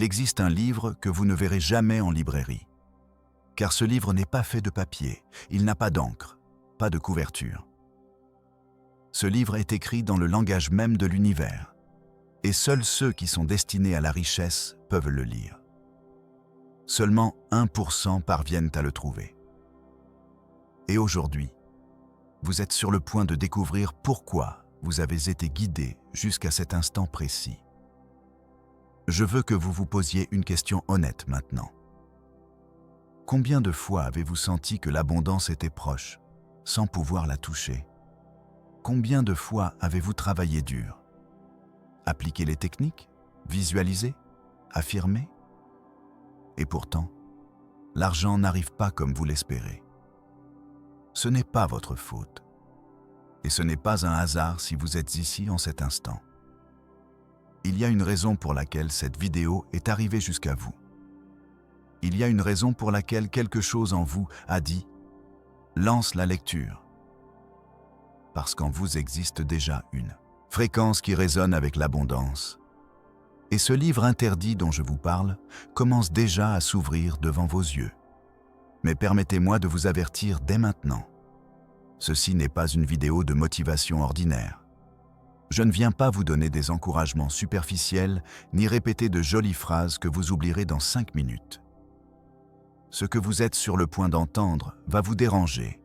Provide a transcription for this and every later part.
il existe un livre que vous ne verrez jamais en librairie. Car ce livre n'est pas fait de papier, il n'a pas d'encre, pas de couverture. Ce livre est écrit dans le langage même de l'univers, et seuls ceux qui sont destinés à la richesse peuvent le lire. Seulement 1% parviennent à le trouver. Et aujourd'hui, vous êtes sur le point de découvrir pourquoi vous avez été guidé jusqu'à cet instant précis. Je veux que vous vous posiez une question honnête maintenant. Combien de fois avez-vous senti que l'abondance était proche, sans pouvoir la toucher? Combien de fois avez-vous travaillé dur? Appliqué les techniques? Visualisé? Affirmé? Et pourtant, l'argent n'arrive pas comme vous l'espérez. Ce n'est pas votre faute. Et ce n'est pas un hasard si vous êtes ici en cet instant. Il y a une raison pour laquelle cette vidéo est arrivée jusqu'à vous. Il y a une raison pour laquelle quelque chose en vous a dit « Lance la lecture ». Parce qu'en vous existe déjà une fréquence qui résonne avec l'abondance. Et ce livre interdit dont je vous parle commence déjà à s'ouvrir devant vos yeux. Mais permettez-moi de vous avertir dès maintenant. Ceci n'est pas une vidéo de motivation ordinaire. Je ne viens pas vous donner des encouragements superficiels ni répéter de jolies phrases que vous oublierez dans 5 minutes. Ce que vous êtes sur le point d'entendre va vous déranger,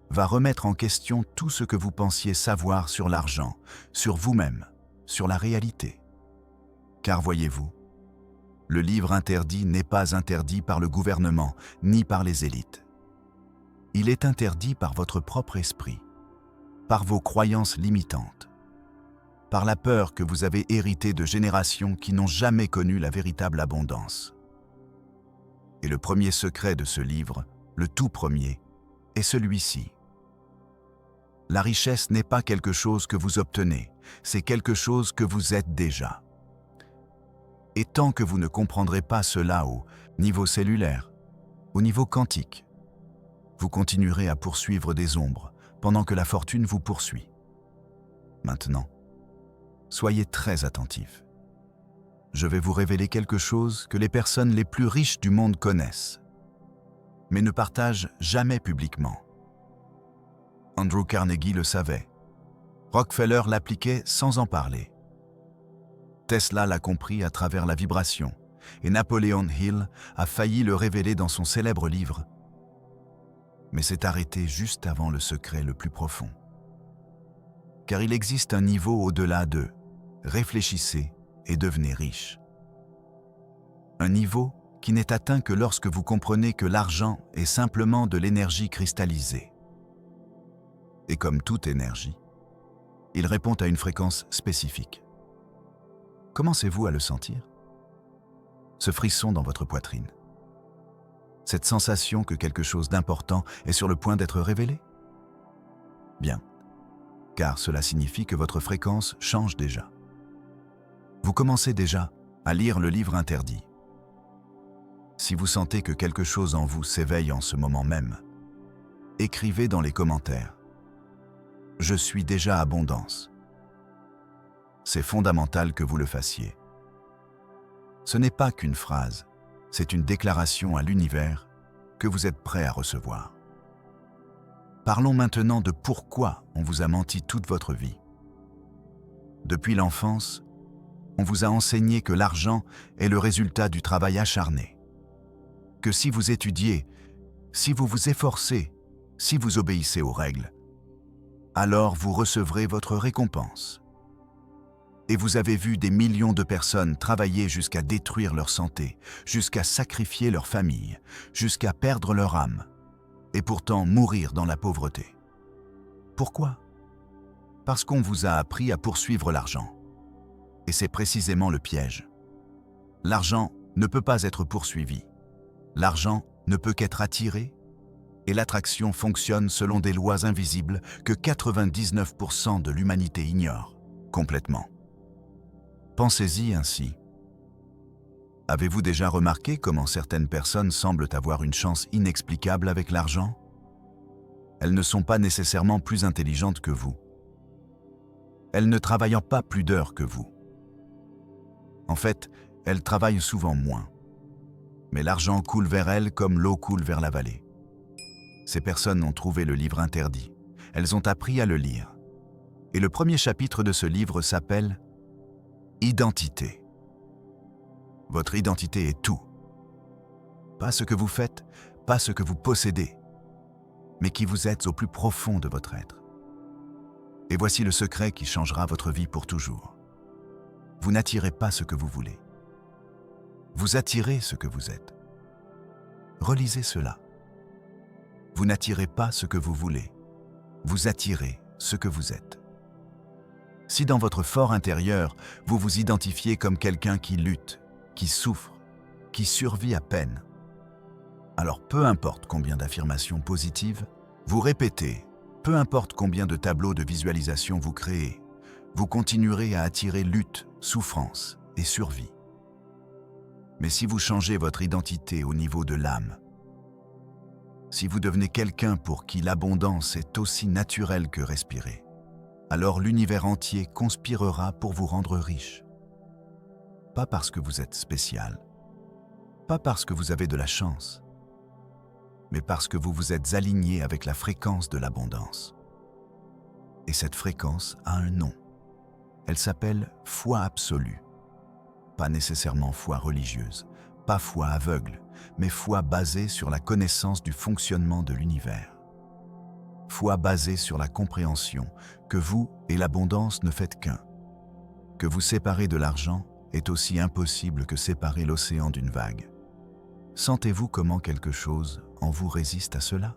va remettre en question tout ce que vous pensiez savoir sur l'argent, sur vous-même, sur la réalité. Car voyez-vous, le livre interdit n'est pas interdit par le gouvernement ni par les élites. Il est interdit par votre propre esprit, par vos croyances limitantes, par la peur que vous avez héritée de générations qui n'ont jamais connu la véritable abondance. Et le premier secret de ce livre, le tout premier, est celui-ci. La richesse n'est pas quelque chose que vous obtenez, c'est quelque chose que vous êtes déjà. Et tant que vous ne comprendrez pas cela au niveau cellulaire, au niveau quantique, vous continuerez à poursuivre des ombres pendant que la fortune vous poursuit. Maintenant, soyez très attentifs. Je vais vous révéler quelque chose que les personnes les plus riches du monde connaissent, mais ne partagent jamais publiquement. Andrew Carnegie le savait. Rockefeller l'appliquait sans en parler. Tesla l'a compris à travers la vibration, et Napoleon Hill a failli le révéler dans son célèbre livre. Mais s'est arrêté juste avant le secret le plus profond. Car il existe un niveau au-delà de « réfléchissez et devenez riche ». Un niveau qui n'est atteint que lorsque vous comprenez que l'argent est simplement de l'énergie cristallisée. Et comme toute énergie, il répond à une fréquence spécifique. Commencez-vous à le sentir? Ce frisson dans votre poitrine. Cette sensation que quelque chose d'important est sur le point d'être révélé? Bien, car cela signifie que votre fréquence change déjà. Vous commencez déjà à lire le livre interdit. Si vous sentez que quelque chose en vous s'éveille en ce moment même, écrivez dans les commentaires « Je suis déjà abondance ». C'est fondamental que vous le fassiez. Ce n'est pas qu'une phrase, c'est une déclaration à l'univers que vous êtes prêt à recevoir. Parlons maintenant de pourquoi on vous a menti toute votre vie. Depuis l'enfance, on vous a enseigné que l'argent est le résultat du travail acharné. Que si vous étudiez, si vous vous efforcez, si vous obéissez aux règles, alors vous recevrez votre récompense. Et vous avez vu des millions de personnes travailler jusqu'à détruire leur santé, jusqu'à sacrifier leur famille, jusqu'à perdre leur âme, et pourtant mourir dans la pauvreté. Pourquoi? Parce qu'on vous a appris à poursuivre l'argent. Et c'est précisément le piège. L'argent ne peut pas être poursuivi. L'argent ne peut qu'être attiré. Et l'attraction fonctionne selon des lois invisibles que 99% de l'humanité ignore complètement. Pensez-y ainsi. Avez-vous déjà remarqué comment certaines personnes semblent avoir une chance inexplicable avec l'argent? Elles ne sont pas nécessairement plus intelligentes que vous. Elles ne travaillent pas plus d'heures que vous. En fait, elles travaillent souvent moins. Mais l'argent coule vers elles comme l'eau coule vers la vallée. Ces personnes ont trouvé le livre interdit. Elles ont appris à le lire. Et le premier chapitre de ce livre s'appelle « Identité ». Votre identité est tout. Pas ce que vous faites, pas ce que vous possédez, mais qui vous êtes au plus profond de votre être. Et voici le secret qui changera votre vie pour toujours. Vous n'attirez pas ce que vous voulez. Vous attirez ce que vous êtes. Relisez cela. Vous n'attirez pas ce que vous voulez. Vous attirez ce que vous êtes. Si dans votre fort intérieur, vous vous identifiez comme quelqu'un qui lutte, qui souffre, qui survit à peine, alors peu importe combien d'affirmations positives vous répétez, peu importe combien de tableaux de visualisation vous créez, vous continuerez à attirer lutte, souffrance et survie. Mais si vous changez votre identité au niveau de l'âme, si vous devenez quelqu'un pour qui l'abondance est aussi naturelle que respirer, alors l'univers entier conspirera pour vous rendre riche. Pas parce que vous êtes spécial, pas parce que vous avez de la chance, mais parce que vous vous êtes aligné avec la fréquence de l'abondance. Et cette fréquence a un nom. Elle s'appelle foi absolue. Pas nécessairement foi religieuse, pas foi aveugle, mais foi basée sur la connaissance du fonctionnement de l'univers. Foi basée sur la compréhension que vous et l'abondance ne faites qu'un. Que vous séparer de l'argent est aussi impossible que séparer l'océan d'une vague. Sentez-vous comment quelque chose en vous résiste à cela?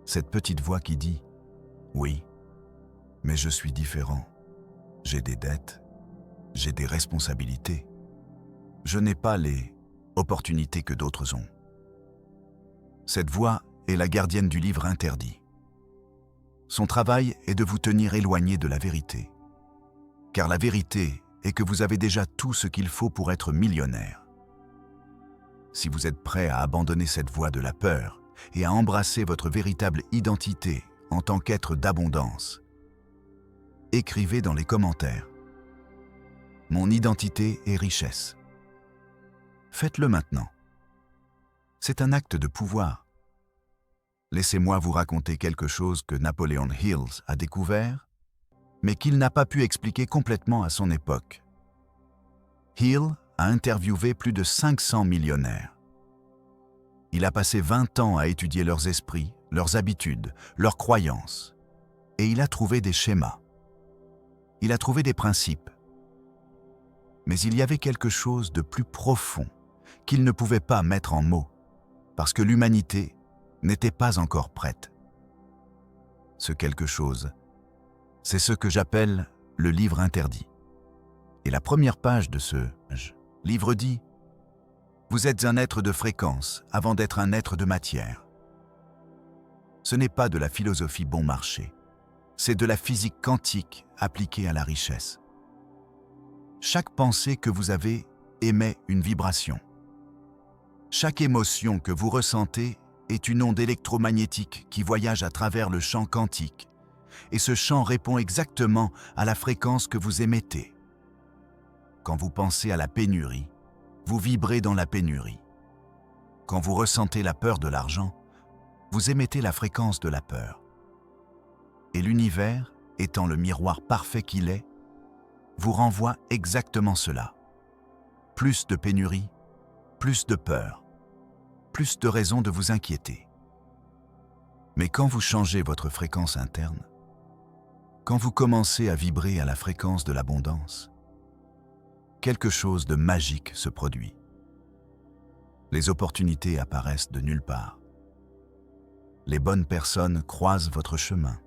Cette petite voix qui dit « Oui, mais je suis différent. J'ai des dettes, j'ai des responsabilités. Je n'ai pas les opportunités que d'autres ont. » Cette voix est la gardienne du livre interdit. Son travail est de vous tenir éloigné de la vérité. Car la vérité est que vous avez déjà tout ce qu'il faut pour être millionnaire. Si vous êtes prêt à abandonner cette voie de la peur et à embrasser votre véritable identité en tant qu'être d'abondance, écrivez dans les commentaires « Mon identité est richesse ». Faites-le maintenant. C'est un acte de pouvoir. Laissez-moi vous raconter quelque chose que Napoleon Hill a découvert, mais qu'il n'a pas pu expliquer complètement à son époque. Hill a interviewé plus de 500 millionnaires. Il a passé 20 ans à étudier leurs esprits, leurs habitudes, leurs croyances, et il a trouvé des schémas. Il a trouvé des principes. Mais il y avait quelque chose de plus profond qu'il ne pouvait pas mettre en mots, parce que l'humanité n'était pas encore prête. Ce quelque chose, c'est ce que j'appelle le livre interdit. Et la première page de ce livre dit « Vous êtes un être de fréquence avant d'être un être de matière. » Ce n'est pas de la philosophie bon marché, c'est de la physique quantique appliquée à la richesse. Chaque pensée que vous avez émet une vibration. Chaque émotion que vous ressentez est une onde électromagnétique qui voyage à travers le champ quantique, et ce champ répond exactement à la fréquence que vous émettez. Quand vous pensez à la pénurie, vous vibrez dans la pénurie. Quand vous ressentez la peur de l'argent, vous émettez la fréquence de la peur. Et l'univers, étant le miroir parfait qu'il est, vous renvoie exactement cela. Plus de pénurie, plus de peur, plus de raisons de vous inquiéter. Mais quand vous changez votre fréquence interne, quand vous commencez à vibrer à la fréquence de l'abondance, quelque chose de magique se produit. Les opportunités apparaissent de nulle part. Les bonnes personnes croisent votre chemin.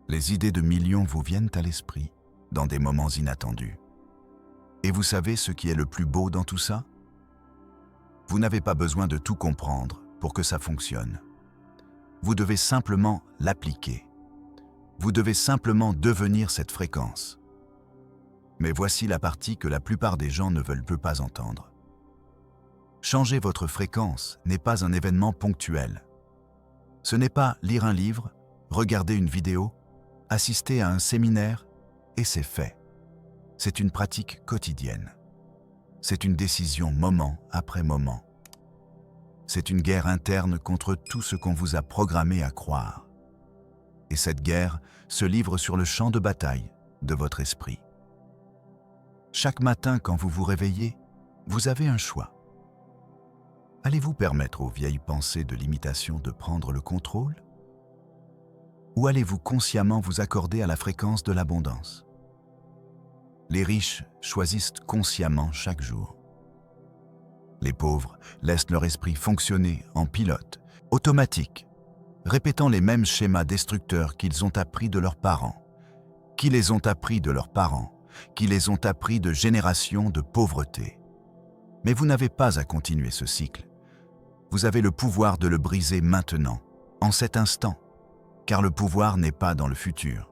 Les idées de millions vous viennent à l'esprit dans des moments inattendus. Et vous savez ce qui est le plus beau dans tout ça? Vous n'avez pas besoin de tout comprendre pour que ça fonctionne. Vous devez simplement l'appliquer. Vous devez simplement devenir cette fréquence. Mais voici la partie que la plupart des gens ne veulent pas entendre. Changer votre fréquence n'est pas un événement ponctuel. Ce n'est pas lire un livre, regarder une vidéo, assister à un séminaire, et c'est fait. C'est une pratique quotidienne. C'est une décision moment après moment. C'est une guerre interne contre tout ce qu'on vous a programmé à croire. Et cette guerre se livre sur le champ de bataille de votre esprit. Chaque matin, quand vous vous réveillez, vous avez un choix. Allez-vous permettre aux vieilles pensées de l'imitation de prendre le contrôle? Ou allez-vous consciemment vous accorder à la fréquence de l'abondance? Les riches choisissent consciemment chaque jour. Les pauvres laissent leur esprit fonctionner en pilote, automatique, répétant les mêmes schémas destructeurs qu'ils ont appris de leurs parents, qui les ont appris de leurs parents, qui les ont appris de générations de pauvreté. Mais vous n'avez pas à continuer ce cycle. Vous avez le pouvoir de le briser maintenant, en cet instant, car le pouvoir n'est pas dans le futur.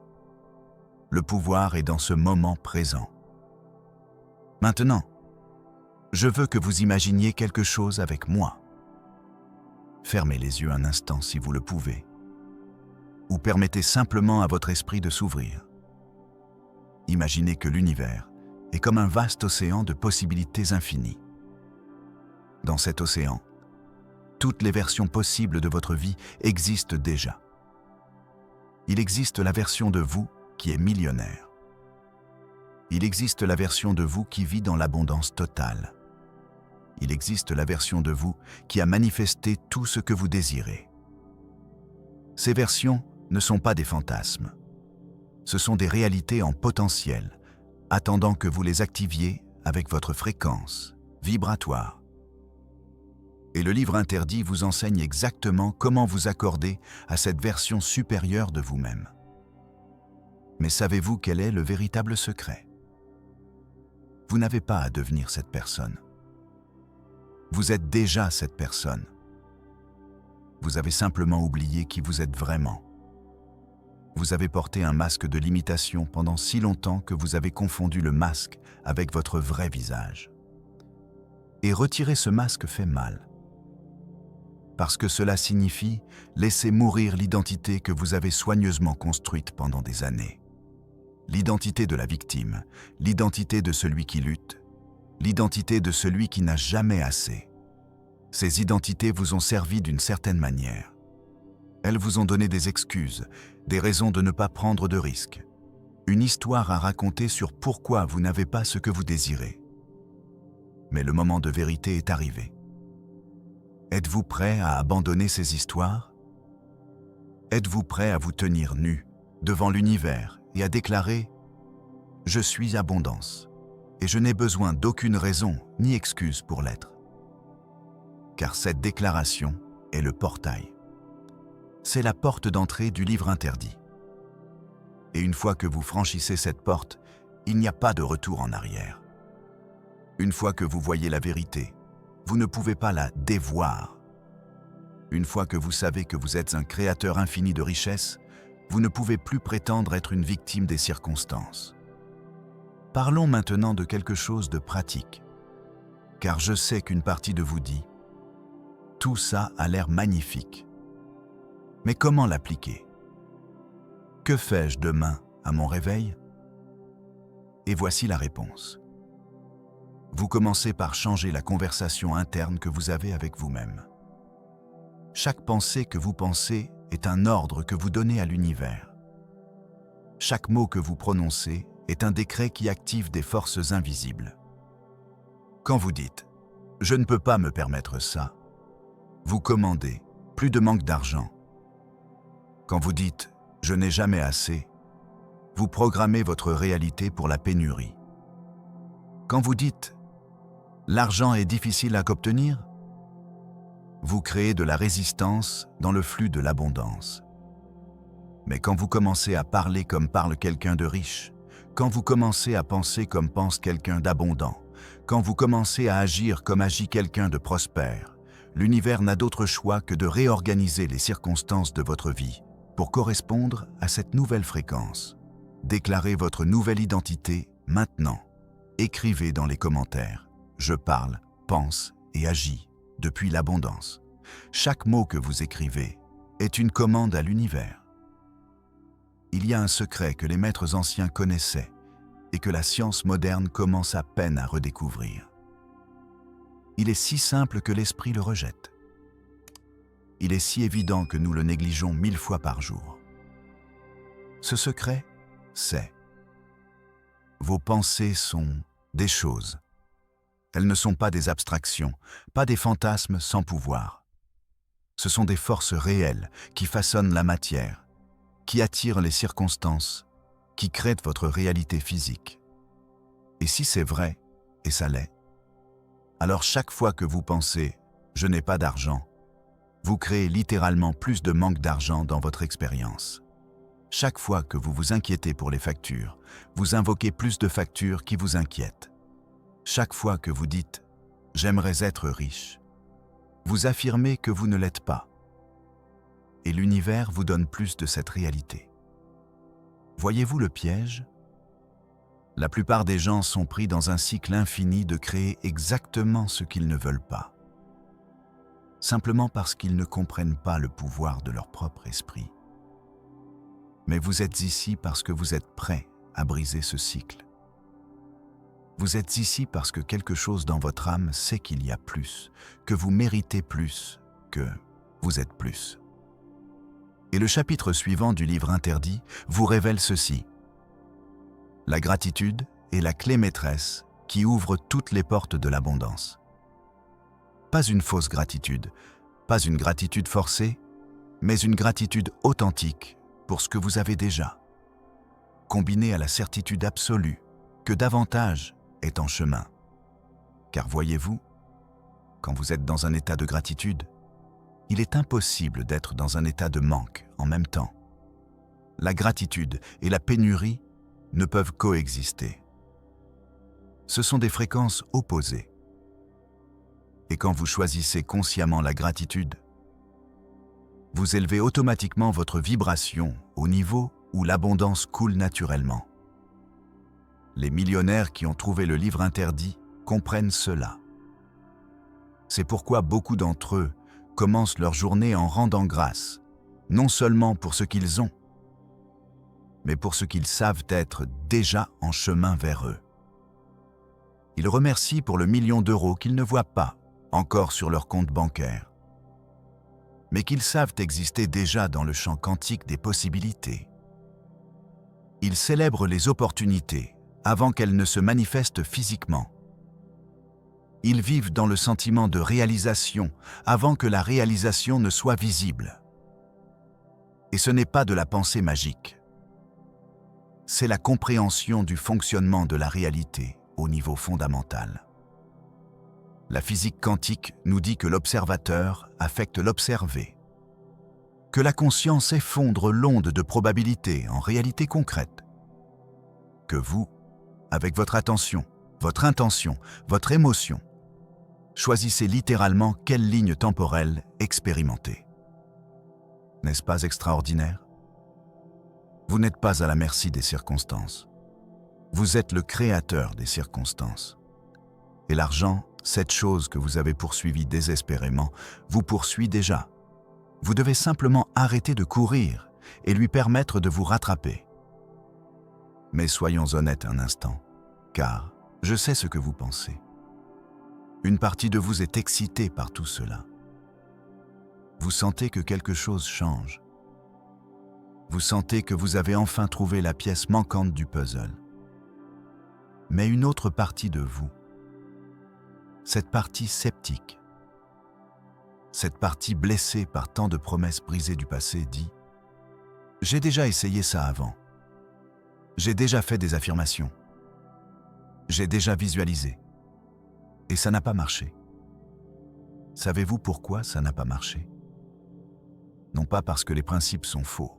Le pouvoir est dans ce moment présent. Maintenant, je veux que vous imaginiez quelque chose avec moi. Fermez les yeux un instant si vous le pouvez, ou permettez simplement à votre esprit de s'ouvrir. Imaginez que l'univers est comme un vaste océan de possibilités infinies. Dans cet océan, toutes les versions possibles de votre vie existent déjà. Il existe la version de vous qui est millionnaire. Il existe la version de vous qui vit dans l'abondance totale. Il existe la version de vous qui a manifesté tout ce que vous désirez. Ces versions ne sont pas des fantasmes. Ce sont des réalités en potentiel, attendant que vous les activiez avec votre fréquence vibratoire. Et le livre interdit vous enseigne exactement comment vous accorder à cette version supérieure de vous-même. Mais savez-vous quel est le véritable secret? Vous n'avez pas à devenir cette personne. Vous êtes déjà cette personne. Vous avez simplement oublié qui vous êtes vraiment. Vous avez porté un masque de l'imitation pendant si longtemps que vous avez confondu le masque avec votre vrai visage. Et retirer ce masque fait mal. Parce que cela signifie laisser mourir l'identité que vous avez soigneusement construite pendant des années. L'identité de la victime, l'identité de celui qui lutte, l'identité de celui qui n'a jamais assez. Ces identités vous ont servi d'une certaine manière. Elles vous ont donné des excuses, des raisons de ne pas prendre de risques, une histoire à raconter sur pourquoi vous n'avez pas ce que vous désirez. Mais le moment de vérité est arrivé. Êtes-vous prêt à abandonner ces histoires? Êtes-vous prêt à vous tenir nu devant l'univers et à déclarer « Je suis abondance et je n'ai besoin d'aucune raison ni excuse pour l'être ». Car cette déclaration est le portail. C'est la porte d'entrée du livre interdit. Et une fois que vous franchissez cette porte, il n'y a pas de retour en arrière. Une fois que vous voyez la vérité, vous ne pouvez pas la dévoir. Une fois que vous savez que vous êtes un créateur infini de richesses, vous ne pouvez plus prétendre être une victime des circonstances. Parlons maintenant de quelque chose de pratique, car je sais qu'une partie de vous dit « Tout ça a l'air magnifique. Mais comment l'appliquer? Que fais-je demain à mon réveil ?» Et voici la réponse. Vous commencez par changer la conversation interne que vous avez avec vous-même. Chaque pensée que vous pensez est un ordre que vous donnez à l'univers. Chaque mot que vous prononcez est un décret qui active des forces invisibles. Quand vous dites « Je ne peux pas me permettre ça », vous commandez « Plus de manque d'argent ». Quand vous dites « Je n'ai jamais assez », vous programmez votre réalité pour la pénurie. Quand vous dites « L'argent est difficile à obtenir », vous créez de la résistance dans le flux de l'abondance. Mais quand vous commencez à parler comme parle quelqu'un de riche, quand vous commencez à penser comme pense quelqu'un d'abondant, quand vous commencez à agir comme agit quelqu'un de prospère, l'univers n'a d'autre choix que de réorganiser les circonstances de votre vie pour correspondre à cette nouvelle fréquence. Déclarez votre nouvelle identité maintenant. Écrivez dans les commentaires « Je parle, pense et agis depuis l'abondance ». Chaque mot que vous écrivez est une commande à l'univers. Il y a un secret que les maîtres anciens connaissaient et que la science moderne commence à peine à redécouvrir. Il est si simple que l'esprit le rejette. Il est si évident que nous le négligeons 1000 fois par jour. Ce secret, c'est: vos pensées sont des choses. Elles ne sont pas des abstractions, pas des fantasmes sans pouvoir. Ce sont des forces réelles qui façonnent la matière, qui attirent les circonstances, qui créent votre réalité physique. Et si c'est vrai, et ça l'est, alors chaque fois que vous pensez « je n'ai pas d'argent », vous créez littéralement plus de manque d'argent dans votre expérience. Chaque fois que vous vous inquiétez pour les factures, vous invoquez plus de factures qui vous inquiètent. Chaque fois que vous dites « j'aimerais être riche », vous affirmez que vous ne l'êtes pas. Et l'univers vous donne plus de cette réalité. Voyez-vous le piège ? La plupart des gens sont pris dans un cycle infini de créer exactement ce qu'ils ne veulent pas, simplement parce qu'ils ne comprennent pas le pouvoir de leur propre esprit. Mais vous êtes ici parce que vous êtes prêt à briser ce cycle. Vous êtes ici parce que quelque chose dans votre âme sait qu'il y a plus, que vous méritez plus, que vous êtes plus. Et le chapitre suivant du livre interdit vous révèle ceci. La gratitude est la clé maîtresse qui ouvre toutes les portes de l'abondance. Pas une fausse gratitude, pas une gratitude forcée, mais une gratitude authentique pour ce que vous avez déjà, combinée à la certitude absolue que davantage est en chemin. Car voyez-vous, quand vous êtes dans un état de gratitude, il est impossible d'être dans un état de manque en même temps. La gratitude et la pénurie ne peuvent coexister. Ce sont des fréquences opposées. Et quand vous choisissez consciemment la gratitude, vous élevez automatiquement votre vibration au niveau où l'abondance coule naturellement. Les millionnaires qui ont trouvé le livre interdit comprennent cela. C'est pourquoi beaucoup d'entre eux commencent leur journée en rendant grâce, non seulement pour ce qu'ils ont, mais pour ce qu'ils savent être déjà en chemin vers eux. Ils remercient pour le million d'euros qu'ils ne voient pas encore sur leur compte bancaire, mais qu'ils savent exister déjà dans le champ quantique des possibilités. Ils célèbrent les opportunités avant qu'elles ne se manifestent physiquement. Ils vivent dans le sentiment de réalisation avant que la réalisation ne soit visible. Et ce n'est pas de la pensée magique. C'est la compréhension du fonctionnement de la réalité au niveau fondamental. La physique quantique nous dit que l'observateur affecte l'observé, que la conscience effondre l'onde de probabilité en réalité concrète, que vous, avec votre attention, votre intention, votre émotion, choisissez littéralement quelle ligne temporelle expérimenter. N'est-ce pas extraordinaire ? Vous n'êtes pas à la merci des circonstances. Vous êtes le créateur des circonstances. Et l'argent, cette chose que vous avez poursuivie désespérément, vous poursuit déjà. Vous devez simplement arrêter de courir et lui permettre de vous rattraper. Mais soyons honnêtes un instant, car je sais ce que vous pensez. Une partie de vous est excitée par tout cela. Vous sentez que quelque chose change. Vous sentez que vous avez enfin trouvé la pièce manquante du puzzle. Mais une autre partie de vous, cette partie sceptique, cette partie blessée par tant de promesses brisées du passé dit « J'ai déjà essayé ça avant. J'ai déjà fait des affirmations. J'ai déjà visualisé. Et ça n'a pas marché. » Savez-vous pourquoi ça n'a pas marché ? Non pas parce que les principes sont faux,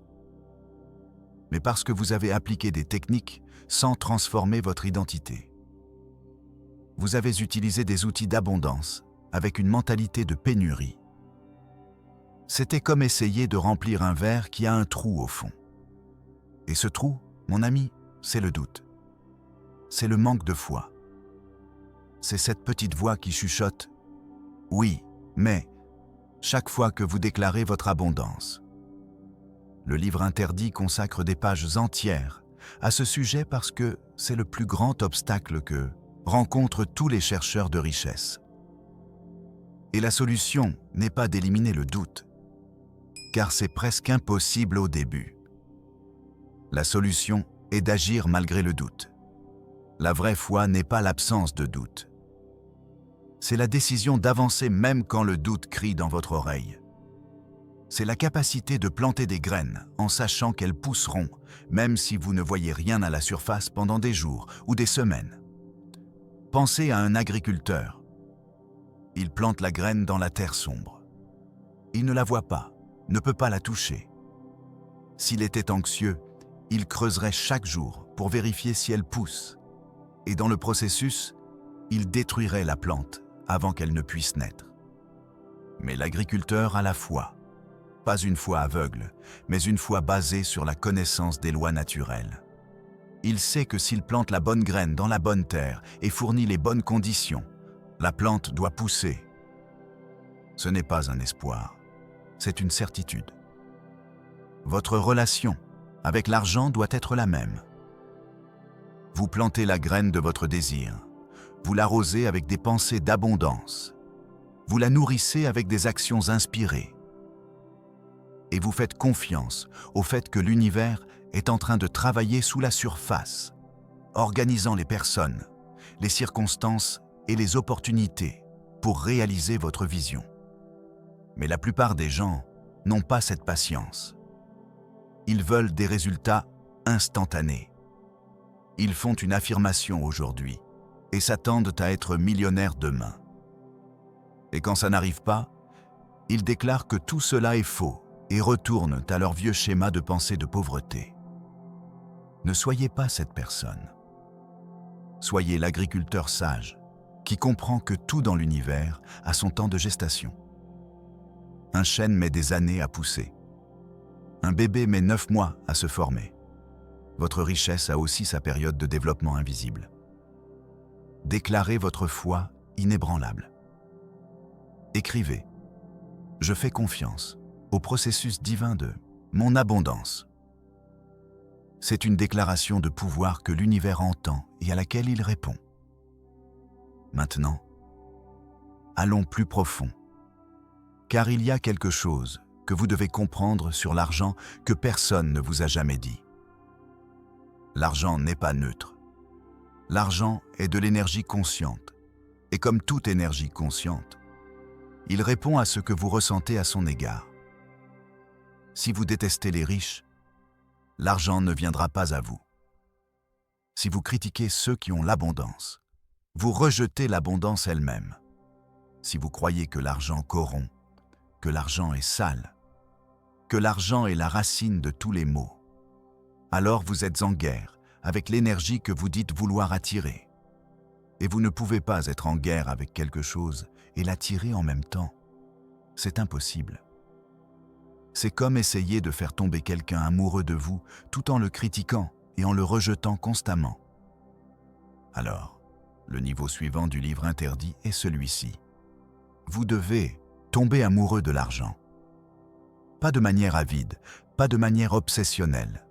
mais parce que vous avez appliqué des techniques sans transformer votre identité. Vous avez utilisé des outils d'abondance avec une mentalité de pénurie. C'était comme essayer de remplir un verre qui a un trou au fond. Et ce trou, mon ami, c'est le doute. C'est le manque de foi. C'est cette petite voix qui chuchote « Oui, mais » chaque fois que vous déclarez votre abondance. Le livre interdit consacre des pages entières à ce sujet parce que c'est le plus grand obstacle que rencontrent tous les chercheurs de richesse. Et la solution n'est pas d'éliminer le doute, car c'est presque impossible au début. La solution est d'agir malgré le doute. La vraie foi n'est pas l'absence de doute. C'est la décision d'avancer même quand le doute crie dans votre oreille. C'est la capacité de planter des graines en sachant qu'elles pousseront, même si vous ne voyez rien à la surface pendant des jours ou des semaines. Pensez à un agriculteur. Il plante la graine dans la terre sombre. Il ne la voit pas, ne peut pas la toucher. S'il était anxieux, il creuserait chaque jour pour vérifier si elle pousse. Et dans le processus, il détruirait la plante avant qu'elle ne puisse naître. Mais l'agriculteur a la foi. Pas une foi aveugle, mais une foi basée sur la connaissance des lois naturelles. Il sait que s'il plante la bonne graine dans la bonne terre et fournit les bonnes conditions, la plante doit pousser. Ce n'est pas un espoir, c'est une certitude. Votre relation avec l'argent doit être la même. Vous plantez la graine de votre désir, vous l'arrosez avec des pensées d'abondance, vous la nourrissez avec des actions inspirées. Et vous faites confiance au fait que l'univers est en train de travailler sous la surface, organisant les personnes, les circonstances et les opportunités pour réaliser votre vision. Mais la plupart des gens n'ont pas cette patience. Ils veulent des résultats instantanés. Ils font une affirmation aujourd'hui et s'attendent à être millionnaires demain. Et quand ça n'arrive pas, ils déclarent que tout cela est faux et retournent à leur vieux schéma de pensée de pauvreté. Ne soyez pas cette personne. Soyez l'agriculteur sage qui comprend que tout dans l'univers a son temps de gestation. Un chêne met des années à pousser. Un bébé met 9 mois à se former. Votre richesse a aussi sa période de développement invisible. Déclarez votre foi inébranlable. Écrivez « Je fais confiance au processus divin de mon abondance ». C'est une déclaration de pouvoir que l'univers entend et à laquelle il répond. Maintenant, allons plus profond, car il y a quelque chose que vous devez comprendre sur l'argent que personne ne vous a jamais dit. L'argent n'est pas neutre. L'argent est de l'énergie consciente, et comme toute énergie consciente, il répond à ce que vous ressentez à son égard. Si vous détestez les riches, l'argent ne viendra pas à vous. Si vous critiquez ceux qui ont l'abondance, vous rejetez l'abondance elle-même. Si vous croyez que l'argent corrompt, que l'argent est sale, que l'argent est la racine de tous les maux, alors vous êtes en guerre avec l'énergie que vous dites vouloir attirer. Et vous ne pouvez pas être en guerre avec quelque chose et l'attirer en même temps. C'est impossible. C'est comme essayer de faire tomber quelqu'un amoureux de vous tout en le critiquant et en le rejetant constamment. Alors, le niveau suivant du livre interdit est celui-ci. Vous devez tomber amoureux de l'argent. Pas de manière avide, pas de manière obsessionnelle,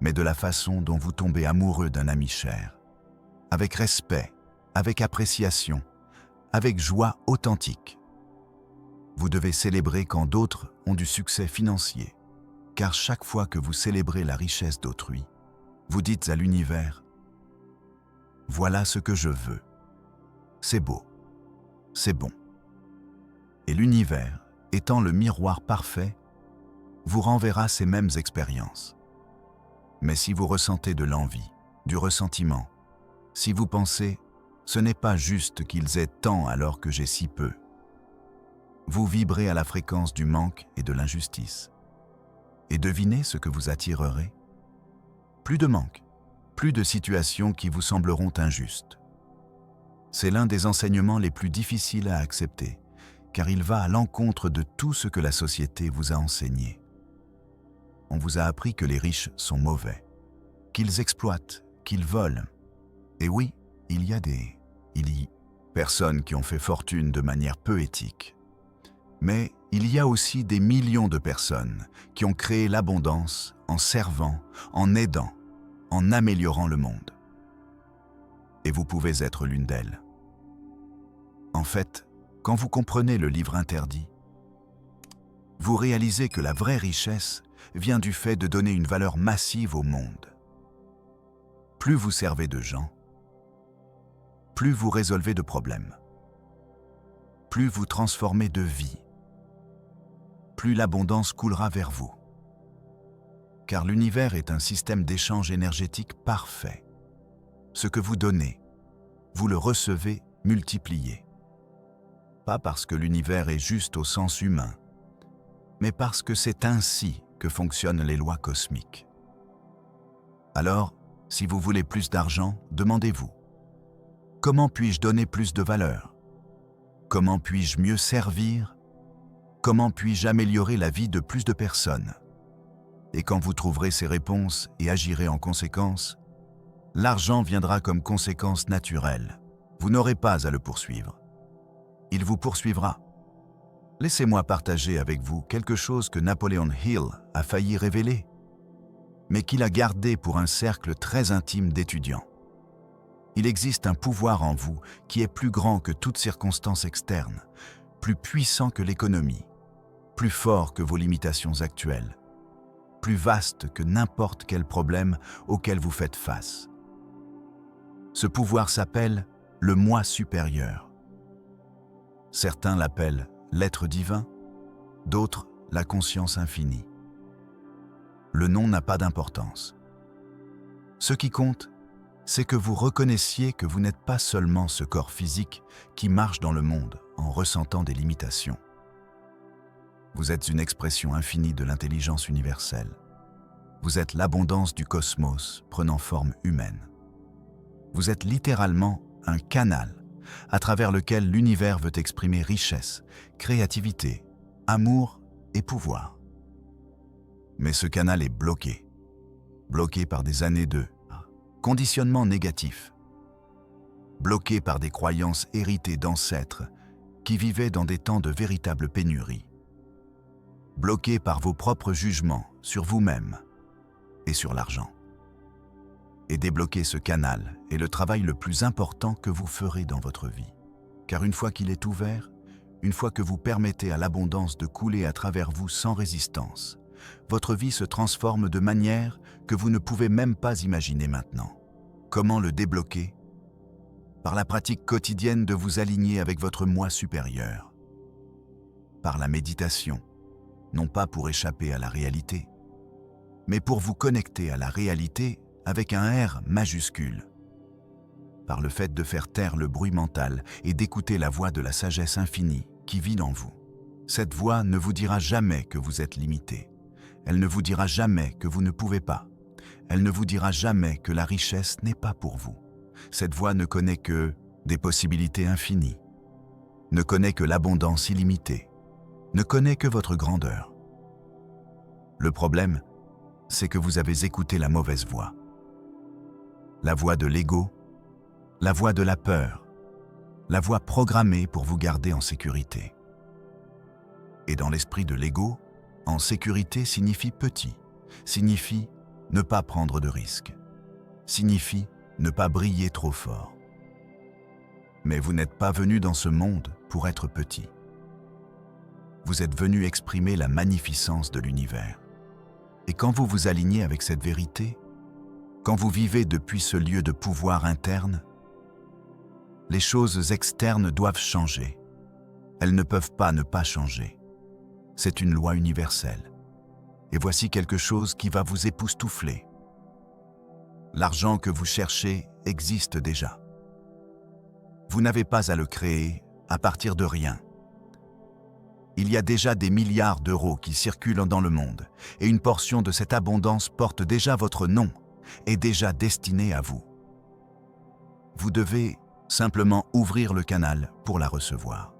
mais de la façon dont vous tombez amoureux d'un ami cher, avec respect, avec appréciation, avec joie authentique. Vous devez célébrer quand d'autres ont du succès financier, car chaque fois que vous célébrez la richesse d'autrui, vous dites à l'univers « Voilà ce que je veux. C'est beau. C'est bon. » Et l'univers, étant le miroir parfait, vous renverra ces mêmes expériences. Mais si vous ressentez de l'envie, du ressentiment, si vous pensez « ce n'est pas juste qu'ils aient tant alors que j'ai si peu », vous vibrez à la fréquence du manque et de l'injustice. Et devinez ce que vous attirerez? Plus de manque, plus de situations qui vous sembleront injustes. C'est l'un des enseignements les plus difficiles à accepter, car il va à l'encontre de tout ce que la société vous a enseigné. On vous a appris que les riches sont mauvais, qu'ils exploitent, qu'ils volent. Et oui, il y a personnes qui ont fait fortune de manière peu éthique. Mais il y a aussi des millions de personnes qui ont créé l'abondance en servant, en aidant, en améliorant le monde. Et vous pouvez être l'une d'elles. En fait, Quand vous comprenez le livre interdit, vous réalisez que la vraie richesse vient du fait de donner une valeur massive au monde. Plus vous servez de gens, plus vous résolvez de problèmes, plus vous transformez de vie, plus l'abondance coulera vers vous. Car l'univers est un système d'échange énergétique parfait. Ce que vous donnez, vous le recevez multiplié. Pas parce que l'univers est juste au sens humain, mais parce que c'est ainsi que fonctionnent les lois cosmiques. Alors, si vous voulez plus d'argent, demandez-vous: comment puis-je donner plus de valeur? Comment puis-je mieux servir? Comment puis-je améliorer la vie de plus de personnes? Et quand vous trouverez ces réponses et agirez en conséquence, l'argent viendra comme conséquence naturelle. Vous n'aurez pas à le poursuivre. Il vous poursuivra. Laissez-moi partager avec vous quelque chose que Napoleon Hill a failli révéler, mais qu'il a gardé pour un cercle très intime d'étudiants. Il existe un pouvoir en vous qui est plus grand que toute circonstance externe, plus puissant que l'économie, plus fort que vos limitations actuelles, plus vaste que n'importe quel problème auquel vous faites face. Ce pouvoir s'appelle le moi supérieur. Certains l'appellent l'être divin, d'autres la conscience infinie. Le nom n'a pas d'importance. Ce qui compte, c'est que vous reconnaissiez que vous n'êtes pas seulement ce corps physique qui marche dans le monde en ressentant des limitations. Vous êtes une expression infinie de l'intelligence universelle. Vous êtes l'abondance du cosmos prenant forme humaine. Vous êtes littéralement un canal à travers lequel l'univers veut exprimer richesse, créativité, amour et pouvoir. Mais ce canal est bloqué par des années de conditionnement négatif, bloqué par des croyances héritées d'ancêtres qui vivaient dans des temps de véritable pénurie, bloqué par vos propres jugements sur vous-même et sur l'argent. Et débloquer ce canal est le travail le plus important que vous ferez dans votre vie. Car une fois qu'il est ouvert, une fois que vous permettez à l'abondance de couler à travers vous sans résistance, votre vie se transforme de manière que vous ne pouvez même pas imaginer maintenant. Comment le débloquer? Par la pratique quotidienne de vous aligner avec votre moi supérieur. Par la méditation, non pas pour échapper à la réalité, mais pour vous connecter à la réalité avec un R majuscule. Par le fait de faire taire le bruit mental et d'écouter la voix de la sagesse infinie qui vit en vous. Cette voix ne vous dira jamais que vous êtes limité. Elle ne vous dira jamais que vous ne pouvez pas. Elle ne vous dira jamais que la richesse n'est pas pour vous. Cette voix ne connaît que des possibilités infinies, ne connaît que l'abondance illimitée, ne connaît que votre grandeur. Le problème, c'est que vous avez écouté la mauvaise voix. La voix de l'ego, la voix de la peur, la voix programmée pour vous garder en sécurité. Et dans l'esprit de l'ego, en sécurité signifie petit, signifie ne pas prendre de risques, signifie ne pas briller trop fort. Mais vous n'êtes pas venu dans ce monde pour être petit. Vous êtes venu exprimer la magnificence de l'univers. Et quand vous vous alignez avec cette vérité, quand vous vivez depuis ce lieu de pouvoir interne, les choses externes doivent changer. Elles ne peuvent pas ne pas changer. C'est une loi universelle. Et voici quelque chose qui va vous époustoufler. L'argent que vous cherchez existe déjà. Vous n'avez pas à le créer à partir de rien. Il y a déjà des milliards d'euros qui circulent dans le monde, et une portion de cette abondance porte déjà votre nom, est déjà destinée à vous. Vous devez simplement ouvrir le canal pour la recevoir.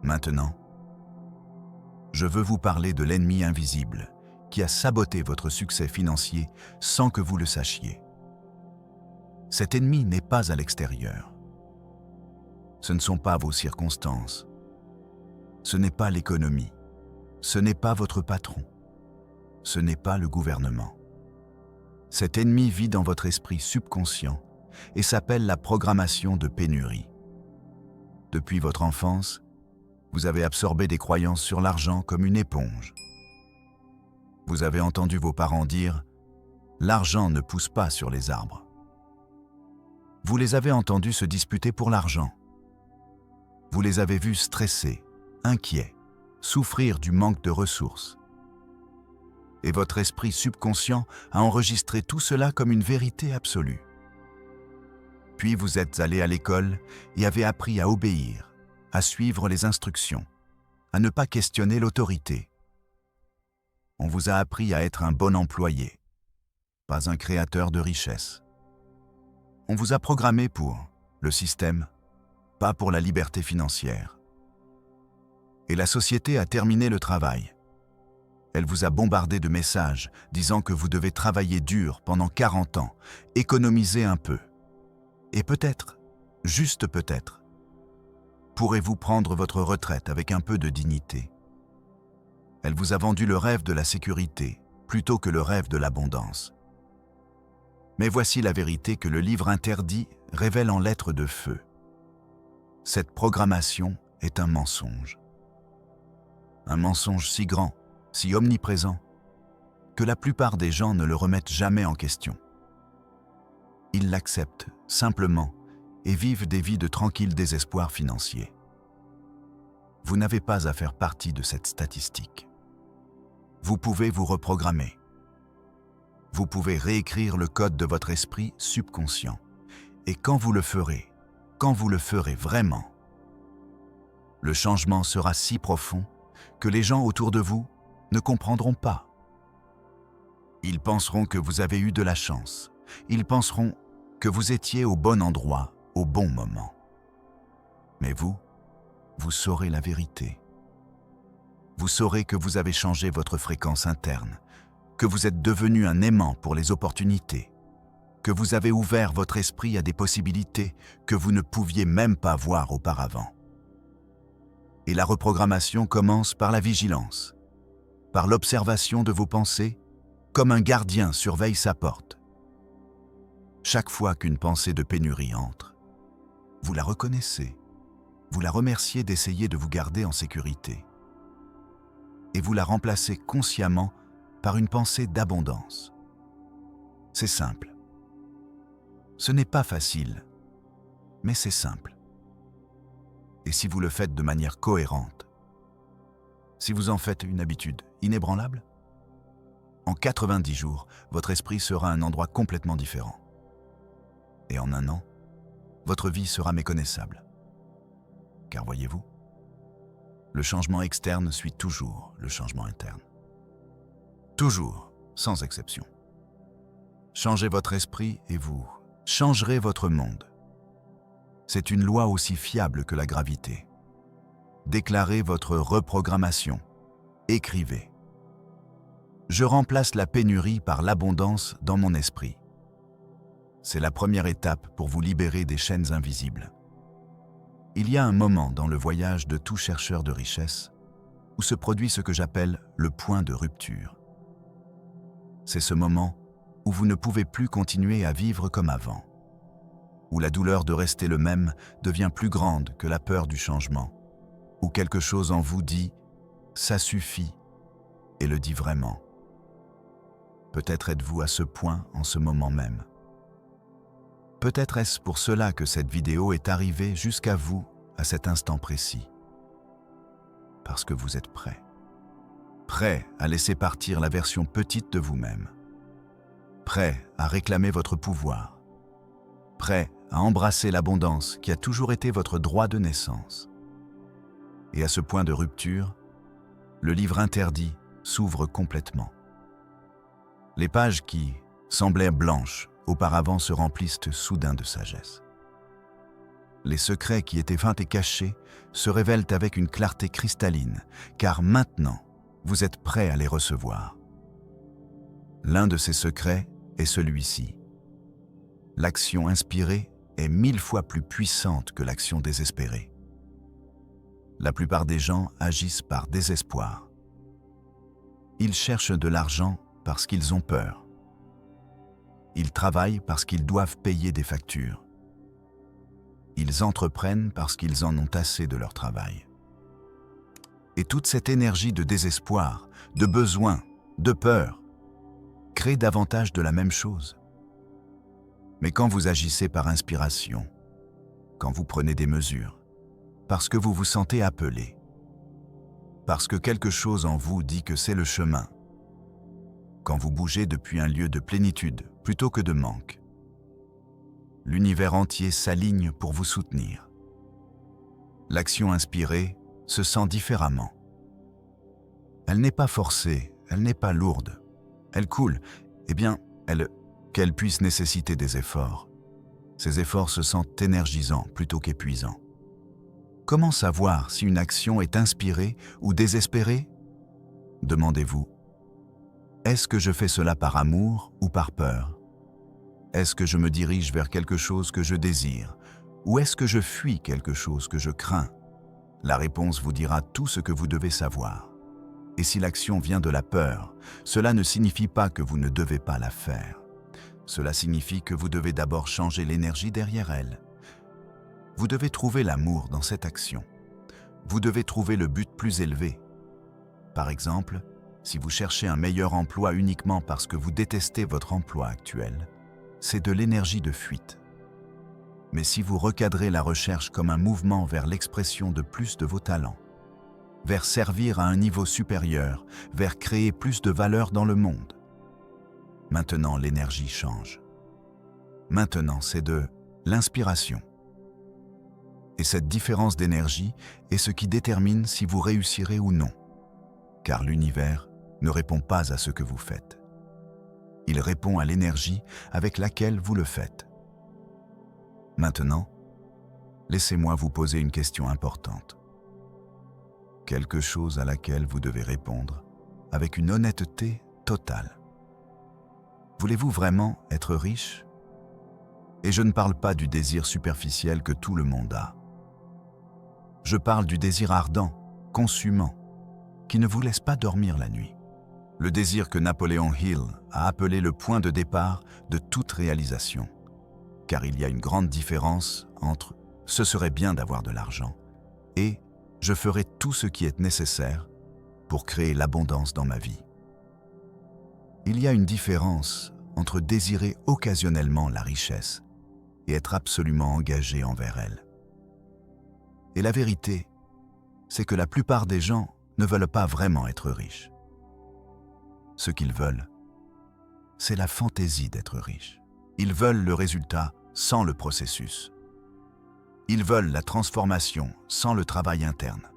Maintenant, je veux vous parler de l'ennemi invisible qui a saboté votre succès financier sans que vous le sachiez. Cet ennemi n'est pas à l'extérieur. Ce ne sont pas vos circonstances. Ce n'est pas l'économie. Ce n'est pas votre patron. Ce n'est pas le gouvernement. Cet ennemi vit dans votre esprit subconscient et s'appelle la programmation de pénurie. Depuis votre enfance, vous avez absorbé des croyances sur l'argent comme une éponge. Vous avez entendu vos parents dire « l'argent ne pousse pas sur les arbres ». Vous les avez entendus se disputer pour l'argent. Vous les avez vus stressés, inquiets, souffrir du manque de ressources. Et votre esprit subconscient a enregistré tout cela comme une vérité absolue. Puis vous êtes allé à l'école et avez appris à obéir, à suivre les instructions, à ne pas questionner l'autorité. On vous a appris à être un bon employé, pas un créateur de richesse. On vous a programmé pour le système, pas pour la liberté financière. Et la société a terminé le travail. Elle vous a bombardé de messages disant que vous devez travailler dur pendant 40 ans, économiser un peu. Et peut-être, juste peut-être, pourrez-vous prendre votre retraite avec un peu de dignité. Elle vous a vendu le rêve de la sécurité plutôt que le rêve de l'abondance. Mais voici la vérité que le livre interdit révèle en lettres de feu. Cette programmation est un mensonge. Un mensonge si grand, si omniprésent, que la plupart des gens ne le remettent jamais en question. Ils l'acceptent simplement et vivent des vies de tranquille désespoir financier. Vous n'avez pas à faire partie de cette statistique. Vous pouvez vous reprogrammer. Vous pouvez réécrire le code de votre esprit subconscient. Et quand vous le ferez vraiment, le changement sera si profond que les gens autour de vous ne comprendront pas. Ils penseront que vous avez eu de la chance. Ils penseront que vous étiez au bon endroit, au bon moment. Mais vous saurez la vérité. Vous saurez que vous avez changé votre fréquence interne, que vous êtes devenu un aimant pour les opportunités, que vous avez ouvert votre esprit à des possibilités que vous ne pouviez même pas voir auparavant. Et la reprogrammation commence par la vigilance, par l'observation de vos pensées, comme un gardien surveille sa porte. Chaque fois qu'une pensée de pénurie entre, vous la reconnaissez, vous la remerciez d'essayer de vous garder en sécurité. Et vous la remplacez consciemment par une pensée d'abondance. C'est simple. Ce n'est pas facile, mais c'est simple. Et si vous le faites de manière cohérente, si vous en faites une habitude inébranlable, en 90 jours, votre esprit sera à un endroit complètement différent. Et en un an, votre vie sera méconnaissable. Car voyez-vous, le changement externe suit toujours le changement interne. Toujours, sans exception. Changez votre esprit et vous changerez votre monde. C'est une loi aussi fiable que la gravité. Déclarez votre reprogrammation. Écrivez. Je remplace la pénurie par l'abondance dans mon esprit. C'est la première étape pour vous libérer des chaînes invisibles. Il y a un moment dans le voyage de tout chercheur de richesse où se produit ce que j'appelle le point de rupture. C'est ce moment où vous ne pouvez plus continuer à vivre comme avant, où la douleur de rester le même devient plus grande que la peur du changement, où quelque chose en vous dit « ça suffit » et le dit vraiment. Peut-être êtes-vous à ce point en ce moment même. Peut-être est-ce pour cela que cette vidéo est arrivée jusqu'à vous à cet instant précis. Parce que vous êtes prêt. Prêt à laisser partir la version petite de vous-même. Prêt à réclamer votre pouvoir. Prêt à embrasser l'abondance qui a toujours été votre droit de naissance. Et à ce point de rupture, le livre interdit s'ouvre complètement. Les pages qui semblaient blanches auparavant se remplissent soudain de sagesse. Les secrets qui étaient feints et cachés se révèlent avec une clarté cristalline, car maintenant, vous êtes prêt à les recevoir. L'un de ces secrets est celui-ci. L'action inspirée est 1000 fois plus puissante que l'action désespérée. La plupart des gens agissent par désespoir. Ils cherchent de l'argent parce qu'ils ont peur. Ils travaillent parce qu'ils doivent payer des factures. Ils entreprennent parce qu'ils en ont assez de leur travail. Et toute cette énergie de désespoir, de besoin, de peur, crée davantage de la même chose. Mais quand vous agissez par inspiration, quand vous prenez des mesures, parce que vous vous sentez appelé, parce que quelque chose en vous dit que c'est le chemin, quand vous bougez depuis un lieu de plénitude plutôt que de manque, l'univers entier s'aligne pour vous soutenir. L'action inspirée se sent différemment. Elle n'est pas forcée, elle n'est pas lourde, elle coule, qu'elle puisse nécessiter des efforts. Ces efforts se sentent énergisants plutôt qu'épuisants. Comment savoir si une action est inspirée ou désespérée? Demandez-vous. Est-ce que je fais cela par amour ou par peur? Est-ce que je me dirige vers quelque chose que je désire ou est-ce que je fuis quelque chose que je crains? La réponse vous dira tout ce que vous devez savoir. Et si l'action vient de la peur, cela ne signifie pas que vous ne devez pas la faire. Cela signifie que vous devez d'abord changer l'énergie derrière elle. Vous devez trouver l'amour dans cette action. Vous devez trouver le but plus élevé. Par exemple, si vous cherchez un meilleur emploi uniquement parce que vous détestez votre emploi actuel, c'est de l'énergie de fuite. Mais si vous recadrez la recherche comme un mouvement vers l'expression de plus de vos talents, vers servir à un niveau supérieur, vers créer plus de valeur dans le monde, maintenant l'énergie change. Maintenant c'est de l'inspiration. Et cette différence d'énergie est ce qui détermine si vous réussirez ou non, car l'univers ne répond pas à ce que vous faites. Il répond à l'énergie avec laquelle vous le faites. Maintenant, laissez-moi vous poser une question importante. Quelque chose à laquelle vous devez répondre avec une honnêteté totale. Voulez-vous vraiment être riche? Et je ne parle pas du désir superficiel que tout le monde a. Je parle du désir ardent, consumant, qui ne vous laisse pas dormir la nuit. Le désir que Napoléon Hill a appelé le point de départ de toute réalisation. Car il y a une grande différence entre « ce serait bien d'avoir de l'argent » et « je ferai tout ce qui est nécessaire pour créer l'abondance dans ma vie ». Il y a une différence entre désirer occasionnellement la richesse et être absolument engagé envers elle. Et la vérité, c'est que la plupart des gens ne veulent pas vraiment être riches. Ce qu'ils veulent, c'est la fantaisie d'être riche. Ils veulent le résultat sans le processus. Ils veulent la transformation sans le travail interne.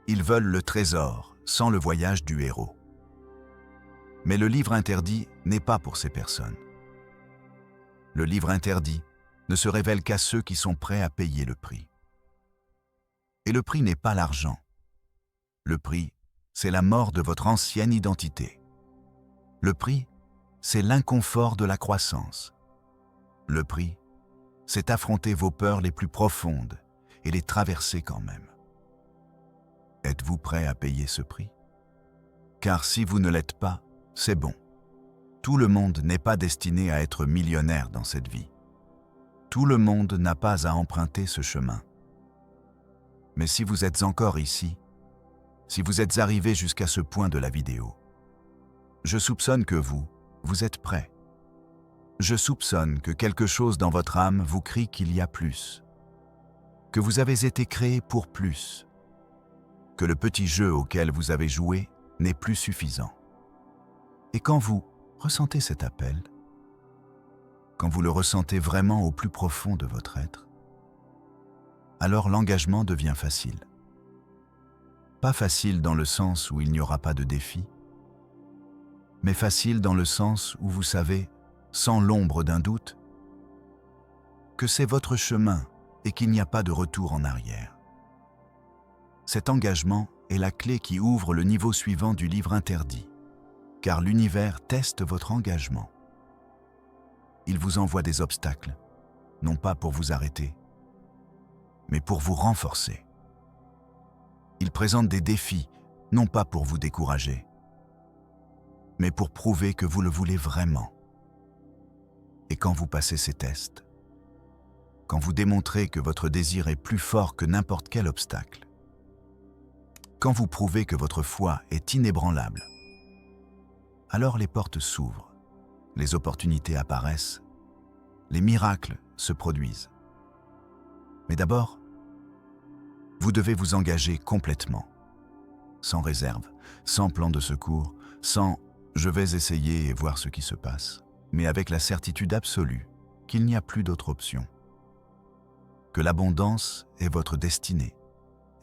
Ils veulent le trésor sans le voyage du héros. Mais le livre interdit n'est pas pour ces personnes. Le livre interdit ne se révèle qu'à ceux qui sont prêts à payer le prix. Et le prix n'est pas l'argent. Le prix, c'est la mort de votre ancienne identité. Le prix, c'est l'inconfort de la croissance. Le prix, c'est affronter vos peurs les plus profondes et les traverser quand même. Êtes-vous prêt à payer ce prix? Car si vous ne l'êtes pas, c'est bon. Tout le monde n'est pas destiné à être millionnaire dans cette vie. Tout le monde n'a pas à emprunter ce chemin. Mais si vous êtes encore ici, si vous êtes arrivé jusqu'à ce point de la vidéo, je soupçonne que vous êtes prêt. Je soupçonne que quelque chose dans votre âme vous crie qu'il y a plus, que vous avez été créé pour plus, que le petit jeu auquel vous avez joué n'est plus suffisant. Et quand vous ressentez cet appel, quand vous le ressentez vraiment au plus profond de votre être, alors l'engagement devient facile. Pas facile dans le sens où il n'y aura pas de défi, mais facile dans le sens où vous savez, sans l'ombre d'un doute, que c'est votre chemin et qu'il n'y a pas de retour en arrière. Cet engagement est la clé qui ouvre le niveau suivant du livre interdit, car l'univers teste votre engagement. Il vous envoie des obstacles, non pas pour vous arrêter, mais pour vous renforcer. Il présente des défis, non pas pour vous décourager, mais pour prouver que vous le voulez vraiment. Et quand vous passez ces tests, quand vous démontrez que votre désir est plus fort que n'importe quel obstacle, quand vous prouvez que votre foi est inébranlable, alors les portes s'ouvrent, les opportunités apparaissent, les miracles se produisent. Mais d'abord, vous devez vous engager complètement, sans réserve, sans plan de secours, sans « je vais essayer et voir ce qui se passe », mais avec la certitude absolue qu'il n'y a plus d'autre option, que l'abondance est votre destinée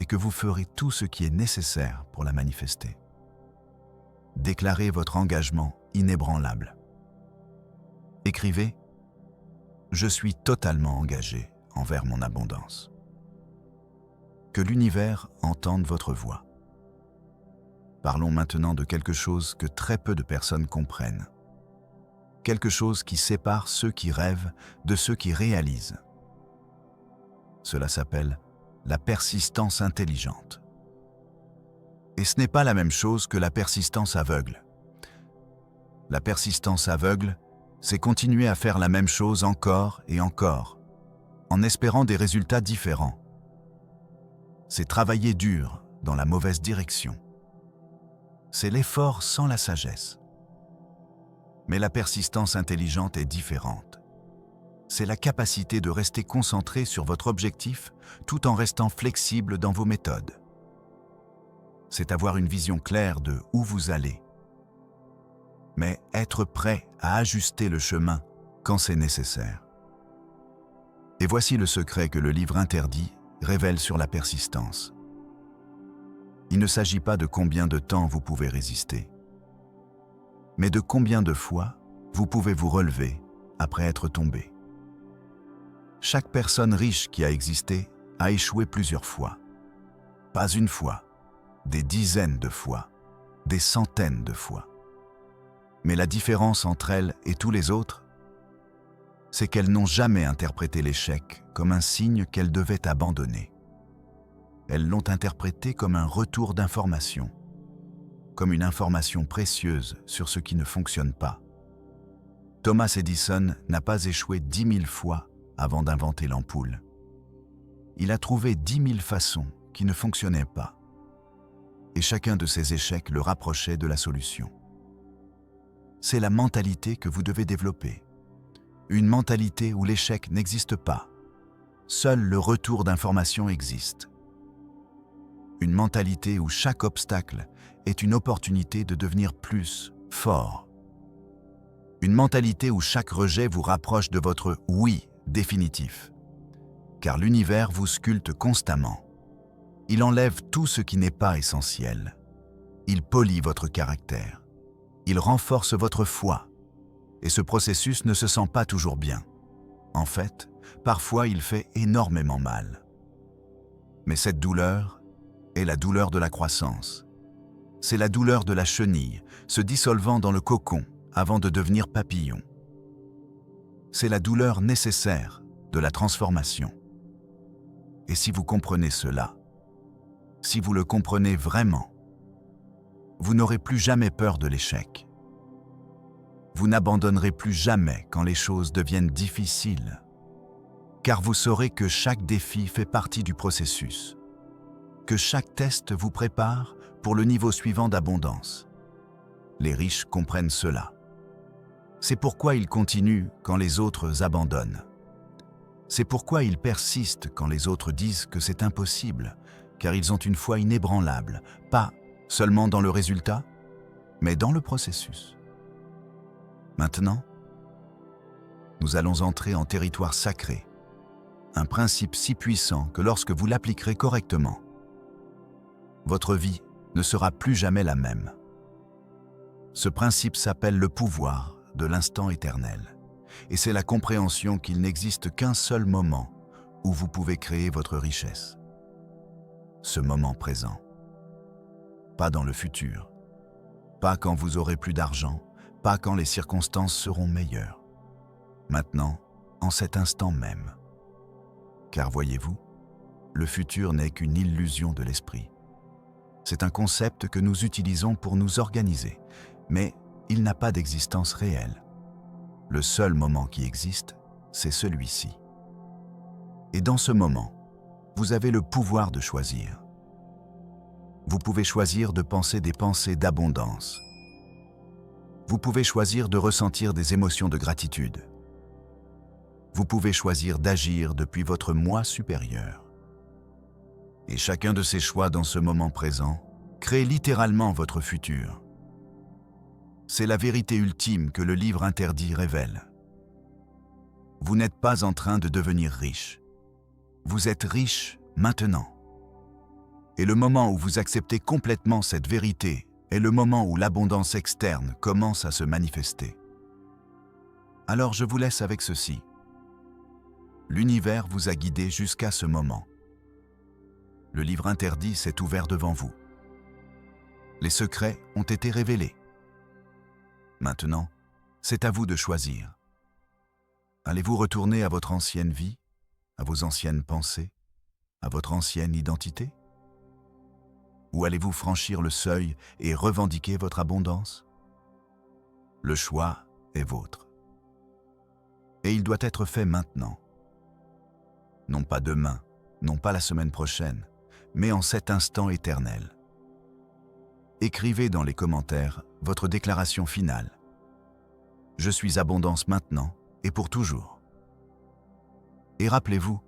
et que vous ferez tout ce qui est nécessaire pour la manifester. Déclarez votre engagement inébranlable. Écrivez « Je suis totalement engagé envers mon abondance ». Que l'univers entende votre voix. Parlons maintenant de quelque chose que très peu de personnes comprennent. Quelque chose qui sépare ceux qui rêvent de ceux qui réalisent. Cela s'appelle la persistance intelligente. Et ce n'est pas la même chose que la persistance aveugle. La persistance aveugle, c'est continuer à faire la même chose encore et encore, en espérant des résultats différents. C'est travailler dur dans la mauvaise direction. C'est l'effort sans la sagesse. Mais la persistance intelligente est différente. C'est la capacité de rester concentré sur votre objectif tout en restant flexible dans vos méthodes. C'est avoir une vision claire de où vous allez, mais être prêt à ajuster le chemin quand c'est nécessaire. Et voici le secret que le livre interdit révèle sur la persistance. Il ne s'agit pas de combien de temps vous pouvez résister, mais de combien de fois vous pouvez vous relever après être tombé. Chaque personne riche qui a existé a échoué plusieurs fois. Pas une fois, des dizaines de fois, des centaines de fois. Mais la différence entre elles et tous les autres, c'est qu'elles n'ont jamais interprété l'échec comme un signe qu'elles devaient abandonner. Elles l'ont interprété comme un retour d'information, comme une information précieuse sur ce qui ne fonctionne pas. Thomas Edison n'a pas échoué 10 000 fois avant d'inventer l'ampoule. Il a trouvé 10 000 façons qui ne fonctionnaient pas. Et chacun de ces échecs le rapprochait de la solution. C'est la mentalité que vous devez développer. Une mentalité où l'échec n'existe pas. Seul le retour d'information existe. Une mentalité où chaque obstacle est une opportunité de devenir plus fort. Une mentalité où chaque rejet vous rapproche de votre « oui » définitif. Car l'univers vous sculpte constamment. Il enlève tout ce qui n'est pas essentiel. Il polit votre caractère. Il renforce votre foi. Et ce processus ne se sent pas toujours bien. En fait, parfois il fait énormément mal. Mais cette douleur est la douleur de la croissance. C'est la douleur de la chenille se dissolvant dans le cocon avant de devenir papillon. C'est la douleur nécessaire de la transformation. Et si vous comprenez cela, si vous le comprenez vraiment, vous n'aurez plus jamais peur de l'échec. Vous n'abandonnerez plus jamais quand les choses deviennent difficiles, car vous saurez que chaque défi fait partie du processus, que chaque test vous prépare pour le niveau suivant d'abondance. Les riches comprennent cela. C'est pourquoi ils continuent quand les autres abandonnent. C'est pourquoi ils persistent quand les autres disent que c'est impossible, car ils ont une foi inébranlable, pas seulement dans le résultat, mais dans le processus. Maintenant, nous allons entrer en territoire sacré, un principe si puissant que lorsque vous l'appliquerez correctement, votre vie ne sera plus jamais la même. Ce principe s'appelle le pouvoir de l'instant éternel, et c'est la compréhension qu'il n'existe qu'un seul moment où vous pouvez créer votre richesse. Ce moment présent. Pas dans le futur, pas quand vous aurez plus d'argent, pas quand les circonstances seront meilleures. Maintenant, en cet instant même. Car voyez-vous, le futur n'est qu'une illusion de l'esprit. C'est un concept que nous utilisons pour nous organiser, mais il n'a pas d'existence réelle. Le seul moment qui existe, c'est celui-ci. Et dans ce moment, vous avez le pouvoir de choisir. Vous pouvez choisir de penser des pensées d'abondance. Vous pouvez choisir de ressentir des émotions de gratitude. Vous pouvez choisir d'agir depuis votre moi supérieur. Et chacun de ces choix dans ce moment présent crée littéralement votre futur. C'est la vérité ultime que le livre interdit révèle. Vous n'êtes pas en train de devenir riche. Vous êtes riche maintenant. Et le moment où vous acceptez complètement cette vérité est le moment où l'abondance externe commence à se manifester. Alors je vous laisse avec ceci. L'univers vous a guidé jusqu'à ce moment. Le livre interdit s'est ouvert devant vous. Les secrets ont été révélés. Maintenant, c'est à vous de choisir. Allez-vous retourner à votre ancienne vie, à vos anciennes pensées, à votre ancienne identité? Ou allez-vous franchir le seuil et revendiquer votre abondance? Le choix est vôtre. Et il doit être fait maintenant. Non pas demain, non pas la semaine prochaine, mais en cet instant éternel. Écrivez dans les commentaires votre déclaration finale. Je suis abondance maintenant et pour toujours. Et rappelez-vous,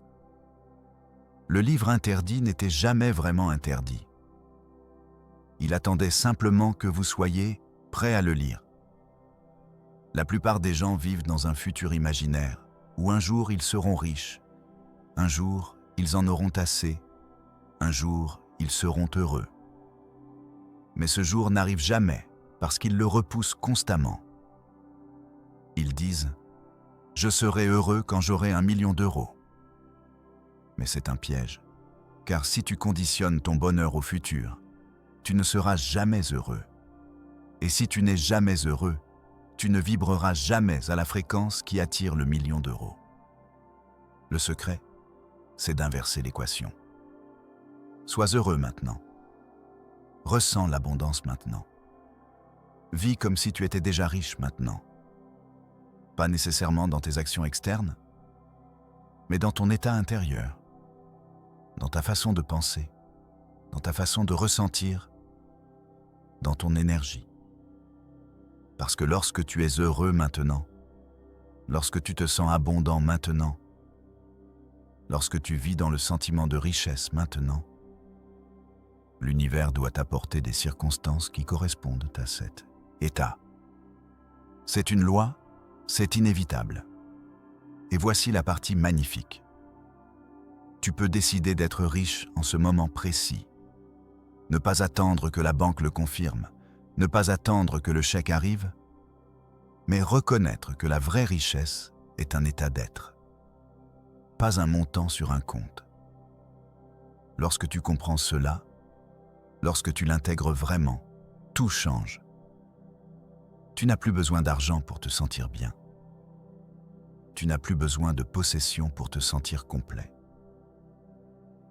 le livre interdit n'était jamais vraiment interdit. Il attendait simplement que vous soyez prêt à le lire. La plupart des gens vivent dans un futur imaginaire où un jour ils seront riches, un jour ils en auront assez, un jour ils seront heureux. Mais ce jour n'arrive jamais parce qu'ils le repoussent constamment. Ils disent « Je serai heureux quand j'aurai 1 million d'euros ». Mais c'est un piège, car si tu conditionnes ton bonheur au futur, tu ne seras jamais heureux. Et si tu n'es jamais heureux, tu ne vibreras jamais à la fréquence qui attire le 1 million d'euros. Le secret, c'est d'inverser l'équation. Sois heureux maintenant. Ressens l'abondance maintenant. Vis comme si tu étais déjà riche maintenant. Pas nécessairement dans tes actions externes, mais dans ton état intérieur, dans ta façon de penser, dans ta façon de ressentir, dans ton énergie. Parce que lorsque tu es heureux maintenant, lorsque tu te sens abondant maintenant, lorsque tu vis dans le sentiment de richesse maintenant, l'univers doit t'apporter des circonstances qui correspondent à cet état. C'est une loi, c'est inévitable. Et voici la partie magnifique. Tu peux décider d'être riche en ce moment précis. Ne pas attendre que la banque le confirme, ne pas attendre que le chèque arrive, mais reconnaître que la vraie richesse est un état d'être, pas un montant sur un compte. Lorsque tu comprends cela, lorsque tu l'intègres vraiment, tout change. Tu n'as plus besoin d'argent pour te sentir bien. Tu n'as plus besoin de possession pour te sentir complet.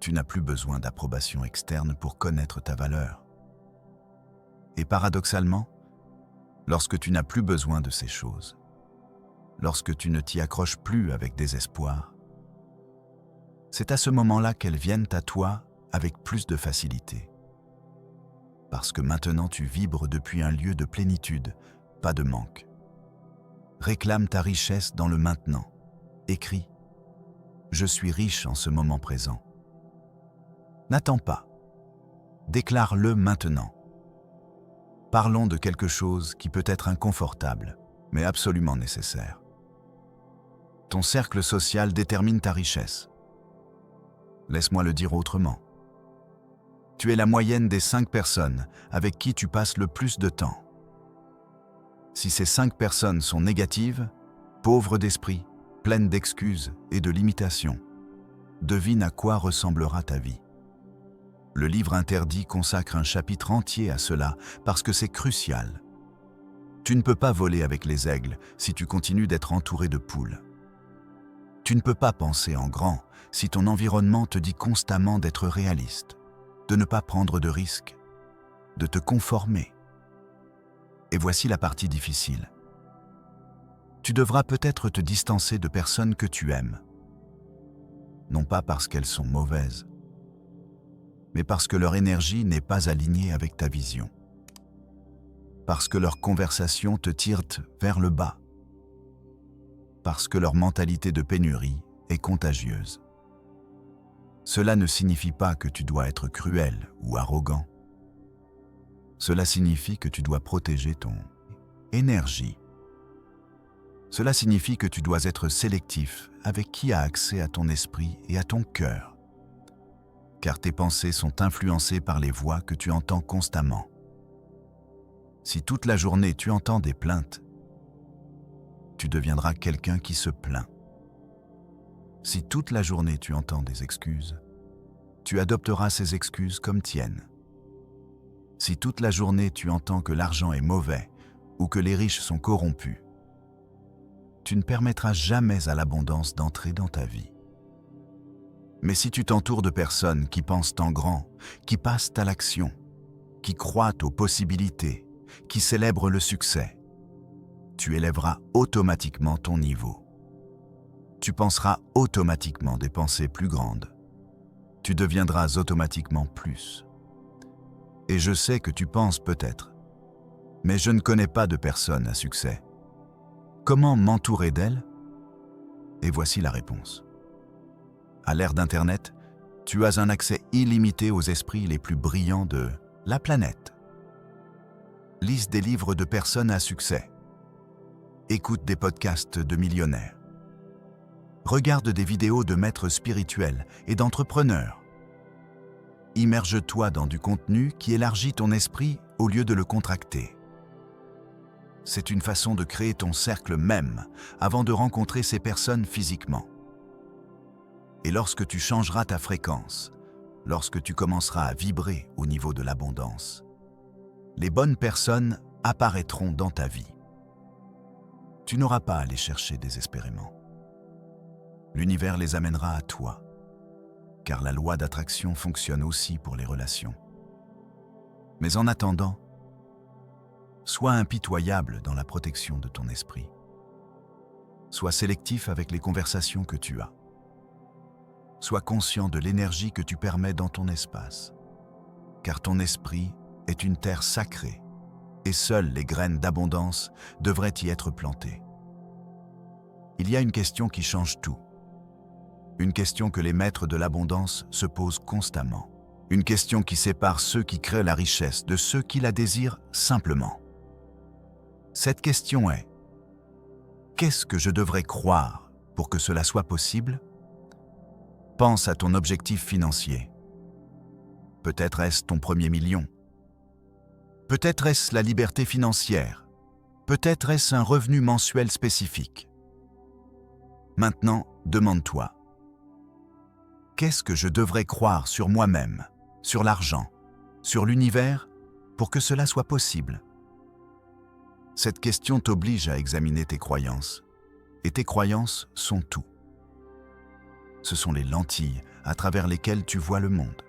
Tu n'as plus besoin d'approbation externe pour connaître ta valeur. Et paradoxalement, lorsque tu n'as plus besoin de ces choses, lorsque tu ne t'y accroches plus avec désespoir, c'est à ce moment-là qu'elles viennent à toi avec plus de facilité. Parce que maintenant tu vibres depuis un lieu de plénitude, pas de manque. Réclame ta richesse dans le maintenant. Écris « Je suis riche en ce moment présent ». N'attends pas. Déclare-le maintenant. Parlons de quelque chose qui peut être inconfortable, mais absolument nécessaire. Ton cercle social détermine ta richesse. Laisse-moi le dire autrement. Tu es la moyenne des 5 personnes avec qui tu passes le plus de temps. Si ces 5 personnes sont négatives, pauvres d'esprit, pleines d'excuses et de limitations, devine à quoi ressemblera ta vie. Le livre interdit consacre un chapitre entier à cela parce que c'est crucial. Tu ne peux pas voler avec les aigles si tu continues d'être entouré de poules. Tu ne peux pas penser en grand si ton environnement te dit constamment d'être réaliste, de ne pas prendre de risques, de te conformer. Et voici la partie difficile. Tu devras peut-être te distancer de personnes que tu aimes. non pas parce qu'elles sont mauvaises, mais parce que leur énergie n'est pas alignée avec ta vision. Parce que leurs conversations te tirent vers le bas. Parce que leur mentalité de pénurie est contagieuse. Cela ne signifie pas que tu dois être cruel ou arrogant. Cela signifie que tu dois protéger ton énergie. Cela signifie que tu dois être sélectif avec qui a accès à ton esprit et à ton cœur, car tes pensées sont influencées par les voix que tu entends constamment. Si toute la journée tu entends des plaintes, tu deviendras quelqu'un qui se plaint. Si toute la journée tu entends des excuses, tu adopteras ces excuses comme tiennes. Si toute la journée tu entends que l'argent est mauvais ou que les riches sont corrompus, tu ne permettras jamais à l'abondance d'entrer dans ta vie. Mais si tu t'entoures de personnes qui pensent en grand, qui passent à l'action, qui croient aux possibilités, qui célèbrent le succès, tu élèveras automatiquement ton niveau. Tu penseras automatiquement des pensées plus grandes. Tu deviendras automatiquement plus. Et je sais que tu penses peut-être, mais je ne connais pas de personne à succès. Comment m'entourer d'elles? Et voici la réponse. À l'ère d'Internet, tu as un accès illimité aux esprits les plus brillants de la planète. Lise des livres de personnes à succès. Écoute des podcasts de millionnaires. Regarde des vidéos de maîtres spirituels et d'entrepreneurs. Immerge-toi dans du contenu qui élargit ton esprit au lieu de le contracter. C'est une façon de créer ton cercle même avant de rencontrer ces personnes physiquement. Et lorsque tu changeras ta fréquence, lorsque tu commenceras à vibrer au niveau de l'abondance, les bonnes personnes apparaîtront dans ta vie. Tu n'auras pas à les chercher désespérément. L'univers les amènera à toi, car la loi d'attraction fonctionne aussi pour les relations. Mais en attendant, sois impitoyable dans la protection de ton esprit. Sois sélectif avec les conversations que tu as. Sois conscient de l'énergie que tu permets dans ton espace, car ton esprit est une terre sacrée et seules les graines d'abondance devraient y être plantées. Il y a une question qui change tout. Une question que les maîtres de l'abondance se posent constamment. Une question qui sépare ceux qui créent la richesse de ceux qui la désirent simplement. Cette question est: qu'est-ce que je devrais croire pour que cela soit possible? Pense à ton objectif financier. Peut-être est-ce ton premier million. Peut-être est-ce la liberté financière. Peut-être est-ce un revenu mensuel spécifique. Maintenant, demande-toi: qu'est-ce que je devrais croire sur moi-même, sur l'argent, sur l'univers, pour que cela soit possible? Cette question t'oblige à examiner tes croyances, et tes croyances sont tout. Ce sont les lentilles à travers lesquelles tu vois le monde.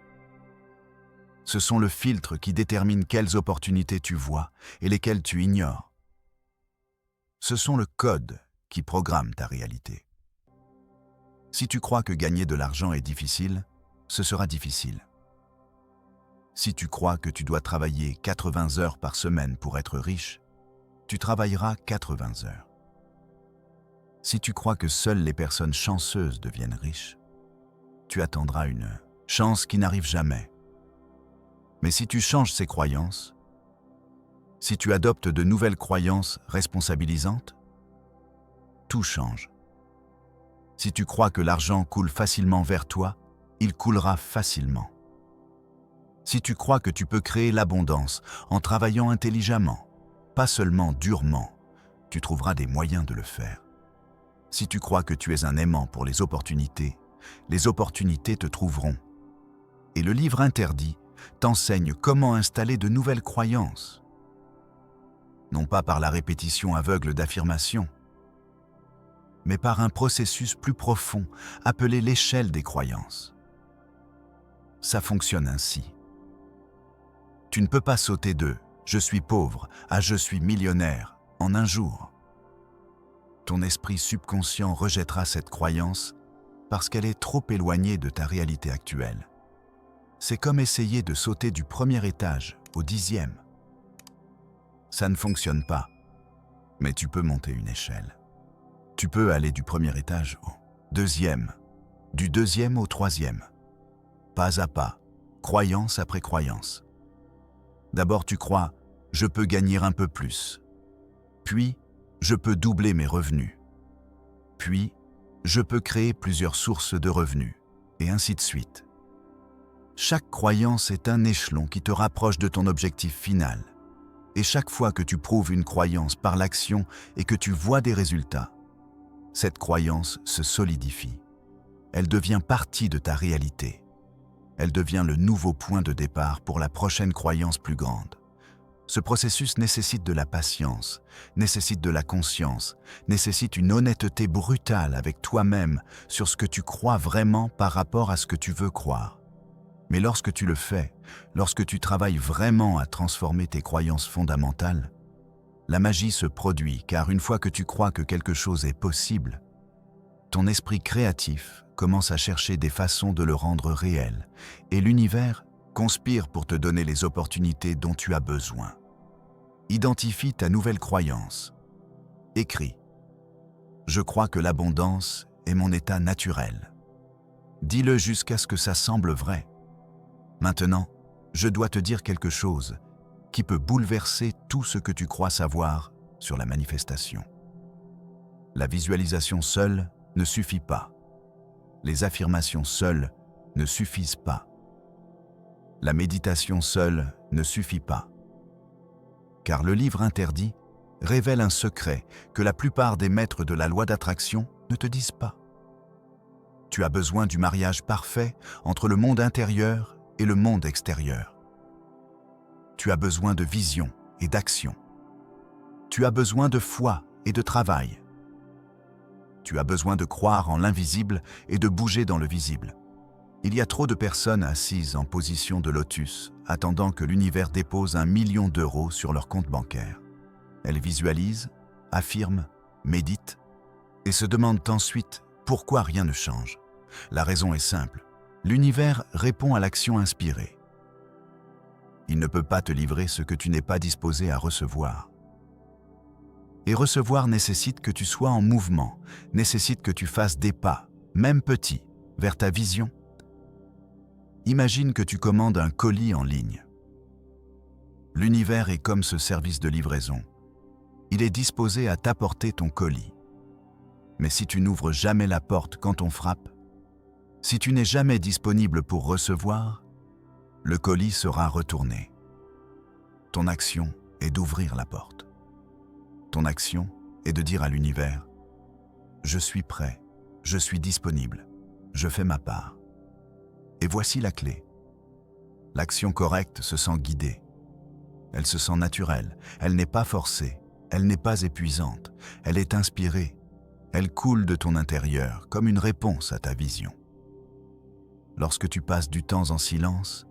Ce sont le filtre qui détermine quelles opportunités tu vois et lesquelles tu ignores. Ce sont le code qui programme ta réalité. Si tu crois que gagner de l'argent est difficile, ce sera difficile. Si tu crois que tu dois travailler 80 heures par semaine pour être riche, tu travailleras 80 heures. Si tu crois que seules les personnes chanceuses deviennent riches, tu attendras une chance qui n'arrive jamais. Mais si tu changes ces croyances, si tu adoptes de nouvelles croyances responsabilisantes, tout change. Si tu crois que l'argent coule facilement vers toi, il coulera facilement. Si tu crois que tu peux créer l'abondance en travaillant intelligemment, pas seulement durement, tu trouveras des moyens de le faire. Si tu crois que tu es un aimant pour les opportunités te trouveront. Et le livre interdit t'enseigne comment installer de nouvelles croyances. Non pas par la répétition aveugle d'affirmations, mais par un processus plus profond appelé l'échelle des croyances. Ça fonctionne ainsi. Tu ne peux pas sauter de « je suis pauvre » à « je suis millionnaire » en un jour. Ton esprit subconscient rejettera cette croyance parce qu'elle est trop éloignée de ta réalité actuelle. C'est comme essayer de sauter du premier étage au 10e. Ça ne fonctionne pas, mais tu peux monter une échelle. Tu peux aller du premier étage au 2e, du 2e au 3e, pas à pas, croyance après croyance. D'abord tu crois « je peux gagner un peu plus », puis « je peux doubler mes revenus », puis « je peux créer plusieurs sources de revenus », et ainsi de suite. Chaque croyance est un échelon qui te rapproche de ton objectif final. Et chaque fois que tu prouves une croyance par l'action et que tu vois des résultats, cette croyance se solidifie. Elle devient partie de ta réalité. Elle devient le nouveau point de départ pour la prochaine croyance plus grande. Ce processus nécessite de la patience, nécessite de la conscience, nécessite une honnêteté brutale avec toi-même sur ce que tu crois vraiment par rapport à ce que tu veux croire. Mais lorsque tu le fais, lorsque tu travailles vraiment à transformer tes croyances fondamentales, la magie se produit car une fois que tu crois que quelque chose est possible, ton esprit créatif commence à chercher des façons de le rendre réel et l'univers conspire pour te donner les opportunités dont tu as besoin. Identifie ta nouvelle croyance. Écris. Je crois que l'abondance est mon état naturel. Dis-le jusqu'à ce que ça semble vrai. Maintenant, je dois te dire quelque chose qui peut bouleverser tout ce que tu crois savoir sur la manifestation. La visualisation seule ne suffit pas. Les affirmations seules ne suffisent pas. La méditation seule ne suffit pas. Car le livre interdit révèle un secret que la plupart des maîtres de la loi d'attraction ne te disent pas. Tu as besoin du mariage parfait entre le monde intérieur et le monde extérieur. Tu as besoin de vision et d'action. Tu as besoin de foi et de travail. Tu as besoin de croire en l'invisible et de bouger dans le visible. Il y a trop de personnes assises en position de lotus, attendant que l'univers dépose 1 million d'euros sur leur compte bancaire. Elles visualisent, affirment, méditent et se demandent ensuite pourquoi rien ne change. La raison est simple. L'univers répond à l'action inspirée. Il ne peut pas te livrer ce que tu n'es pas disposé à recevoir. Et recevoir nécessite que tu sois en mouvement, nécessite que tu fasses des pas, même petits, vers ta vision. Imagine que tu commandes un colis en ligne. L'univers est comme ce service de livraison. Il est disposé à t'apporter ton colis. Mais si tu n'ouvres jamais la porte quand on frappe, si tu n'es jamais disponible pour recevoir, le colis sera retourné. Ton action est d'ouvrir la porte. Ton action est de dire à l'univers « Je suis prêt, je suis disponible, je fais ma part ». Et voici la clé. L'action correcte se sent guidée. Elle se sent naturelle, elle n'est pas forcée, elle n'est pas épuisante, elle est inspirée. Elle coule de ton intérieur comme une réponse à ta vision. Lorsque tu passes du temps en silence,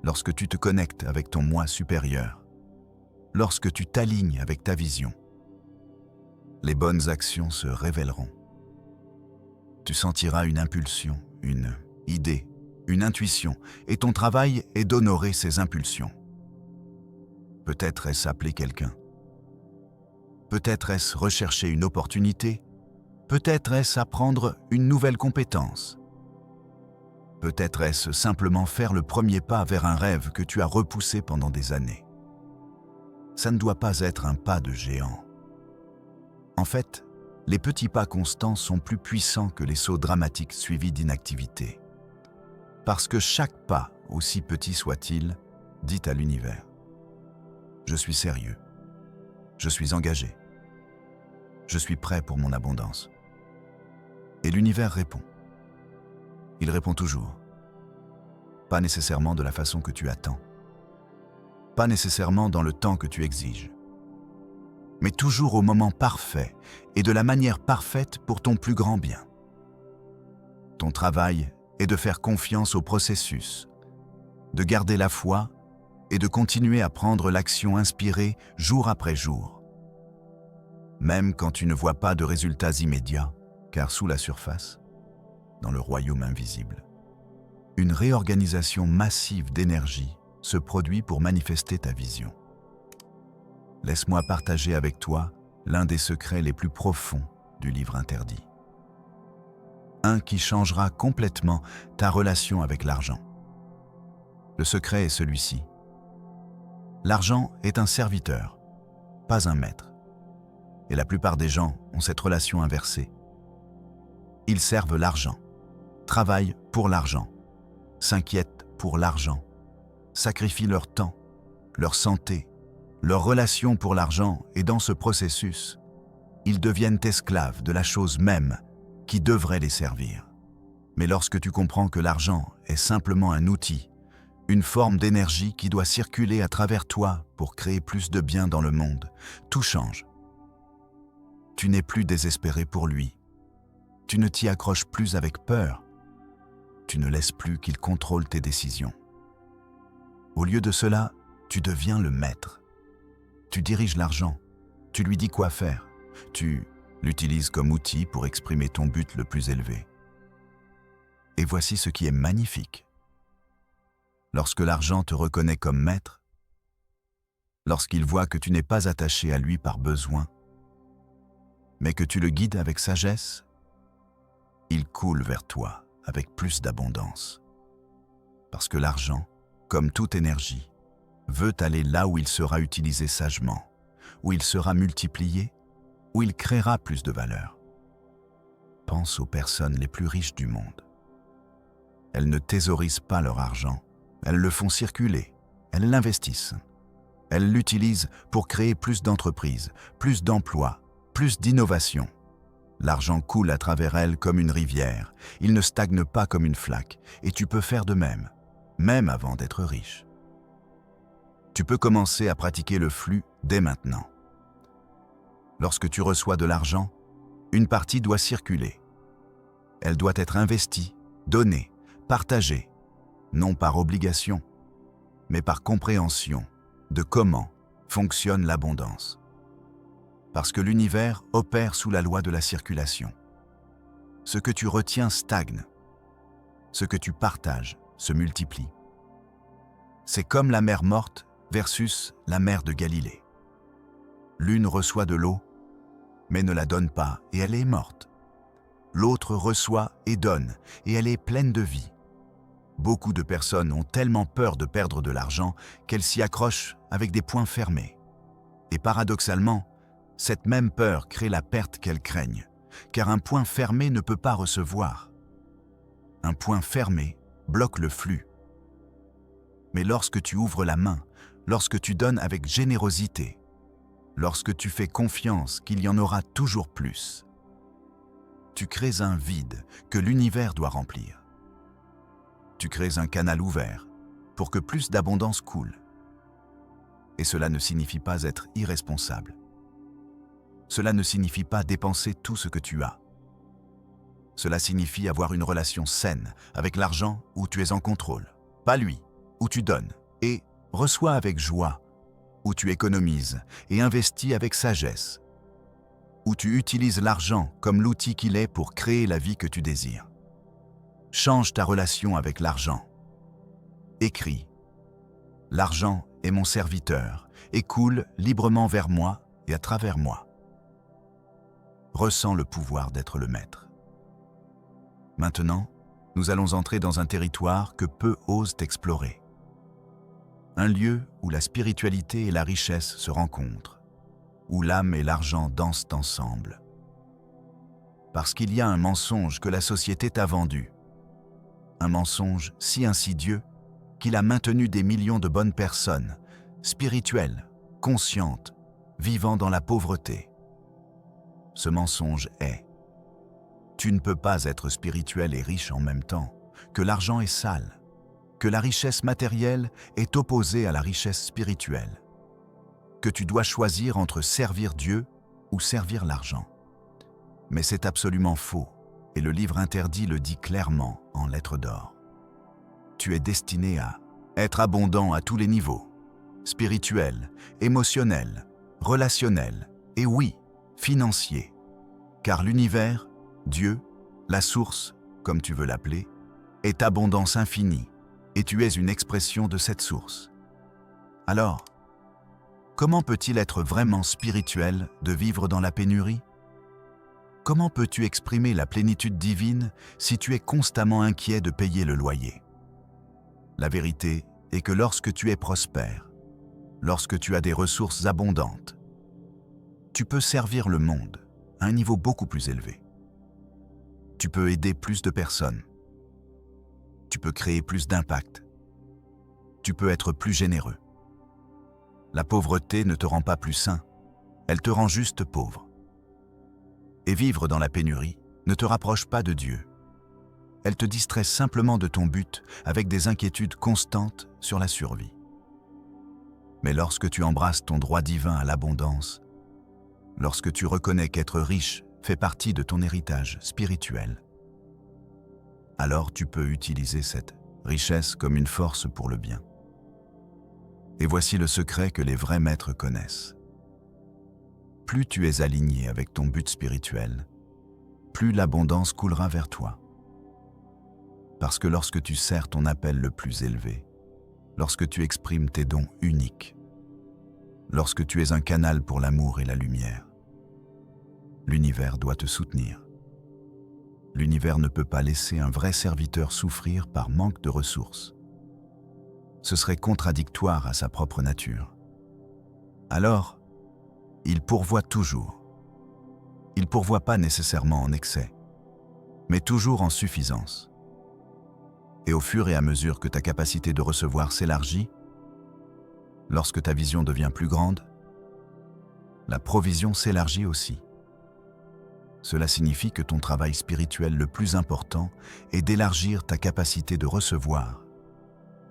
lorsque tu te connectes avec ton moi supérieur, lorsque tu t'alignes avec ta vision, les bonnes actions se révéleront. Tu sentiras une impulsion, une idée, une intuition, et ton travail est d'honorer ces impulsions. Peut-être est-ce appeler quelqu'un. Peut-être est-ce rechercher une opportunité. Peut-être est-ce apprendre une nouvelle compétence. Peut-être est-ce simplement faire le premier pas vers un rêve que tu as repoussé pendant des années. Ça ne doit pas être un pas de géant. En fait, les petits pas constants sont plus puissants que les sauts dramatiques suivis d'inactivité. Parce que chaque pas, aussi petit soit-il, dit à l'univers « Je suis sérieux, je suis engagé, je suis prêt pour mon abondance ». Et l'univers répond. Il répond toujours. Pas nécessairement de la façon que tu attends. Pas nécessairement dans le temps que tu exiges. Mais toujours au moment parfait et de la manière parfaite pour ton plus grand bien. Ton travail est de faire confiance au processus, de garder la foi et de continuer à prendre l'action inspirée jour après jour. Même quand tu ne vois pas de résultats immédiats, car sous la surface, dans le royaume invisible. Une réorganisation massive d'énergie se produit pour manifester ta vision. Laisse-moi partager avec toi l'un des secrets les plus profonds du livre interdit. Un qui changera complètement ta relation avec l'argent. Le secret est celui-ci. L'argent est un serviteur, pas un maître. Et la plupart des gens ont cette relation inversée. Ils servent l'argent, travaillent pour l'argent, s'inquiètent pour l'argent, sacrifient leur temps, leur santé, leur relation pour l'argent, et dans ce processus, ils deviennent esclaves de la chose même qui devrait les servir. Mais lorsque tu comprends que l'argent est simplement un outil, une forme d'énergie qui doit circuler à travers toi pour créer plus de bien dans le monde, tout change. Tu n'es plus désespéré pour lui. Tu ne t'y accroches plus avec peur. Tu ne laisses plus qu'il contrôle tes décisions. Au lieu de cela, tu deviens le maître. Tu diriges l'argent. Tu lui dis quoi faire. Tu l'utilises comme outil pour exprimer ton but le plus élevé. Et voici ce qui est magnifique. Lorsque l'argent te reconnaît comme maître, lorsqu'il voit que tu n'es pas attaché à lui par besoin, mais que tu le guides avec sagesse, il coule vers toi avec plus d'abondance. Parce que l'argent, comme toute énergie, veut aller là où il sera utilisé sagement, où il sera multiplié, où il créera plus de valeur. Pense aux personnes les plus riches du monde. Elles ne thésaurisent pas leur argent, elles le font circuler, elles l'investissent. Elles l'utilisent pour créer plus d'entreprises, plus d'emplois, plus d'innovations. L'argent coule à travers elles comme une rivière, il ne stagne pas comme une flaque, et tu peux faire de même, même avant d'être riche. Tu peux commencer à pratiquer le flux dès maintenant. Lorsque tu reçois de l'argent, une partie doit circuler. Elle doit être investie, donnée, partagée, non par obligation, mais par compréhension de comment fonctionne l'abondance. Parce que l'univers opère sous la loi de la circulation. Ce que tu retiens stagne. Ce que tu partages se multiplie. C'est comme la mer morte versus la mer de Galilée. L'une reçoit de l'eau, mais ne la donne pas et elle est morte. L'autre reçoit et donne et elle est pleine de vie. Beaucoup de personnes ont tellement peur de perdre de l'argent qu'elles s'y accrochent avec des poings fermés. Et paradoxalement, cette même peur crée la perte qu'elles craignent, car un poing fermé ne peut pas recevoir. Un poing fermé bloque le flux. Mais lorsque tu ouvres la main, lorsque tu donnes avec générosité, lorsque tu fais confiance qu'il y en aura toujours plus, tu crées un vide que l'univers doit remplir. Tu crées un canal ouvert pour que plus d'abondance coule. Et cela ne signifie pas être irresponsable. Cela ne signifie pas dépenser tout ce que tu as. Cela signifie avoir une relation saine avec l'argent où tu es en contrôle, pas lui, où tu donnes et reçois avec joie, où tu économises et investis avec sagesse, où tu utilises l'argent comme l'outil qu'il est pour créer la vie que tu désires. Change ta relation avec l'argent. Écris « L'argent est mon serviteur et coule librement vers moi et à travers moi. » Ressens le pouvoir d'être le maître. Maintenant, nous allons entrer dans un territoire que peu osent explorer. Un lieu où la spiritualité et la richesse se rencontrent, où l'âme et l'argent dansent ensemble. Parce qu'il y a un mensonge que la société t'a vendu. Un mensonge si insidieux qu'il a maintenu des millions de bonnes personnes, spirituelles, conscientes, vivant dans la pauvreté. Ce mensonge est: tu ne peux pas être spirituel et riche en même temps, que l'argent est sale, que la richesse matérielle est opposée à la richesse spirituelle, que tu dois choisir entre servir Dieu ou servir l'argent. Mais c'est absolument faux, et le livre interdit le dit clairement en lettres d'or. Tu es destiné à être abondant à tous les niveaux, spirituel, émotionnel, relationnel et oui, financier, car l'univers, Dieu, la source, comme tu veux l'appeler, est abondance infinie, et tu es une expression de cette source. Alors, comment peut-il être vraiment spirituel de vivre dans la pénurie? Comment peux-tu exprimer la plénitude divine si tu es constamment inquiet de payer le loyer? La vérité est que lorsque tu es prospère, lorsque tu as des ressources abondantes, tu peux servir le monde à un niveau beaucoup plus élevé. Tu peux aider plus de personnes. Tu peux créer plus d'impact. Tu peux être plus généreux. La pauvreté ne te rend pas plus sain, elle te rend juste pauvre. Et vivre dans la pénurie ne te rapproche pas de Dieu. Elle te distrait simplement de ton but avec des inquiétudes constantes sur la survie. Mais lorsque tu embrasses ton droit divin à l'abondance, lorsque tu reconnais qu'être riche fait partie de ton héritage spirituel, alors tu peux utiliser cette richesse comme une force pour le bien. Et voici le secret que les vrais maîtres connaissent. Plus tu es aligné avec ton but spirituel, plus l'abondance coulera vers toi. Parce que lorsque tu sers ton appel le plus élevé, lorsque tu exprimes tes dons uniques, lorsque tu es un canal pour l'amour et la lumière, l'univers doit te soutenir. L'univers ne peut pas laisser un vrai serviteur souffrir par manque de ressources. Ce serait contradictoire à sa propre nature. Alors, il pourvoit toujours. Il pourvoit pas nécessairement en excès, mais toujours en suffisance. Et au fur et à mesure que ta capacité de recevoir s'élargit, lorsque ta vision devient plus grande, la provision s'élargit aussi. Cela signifie que ton travail spirituel le plus important est d'élargir ta capacité de recevoir.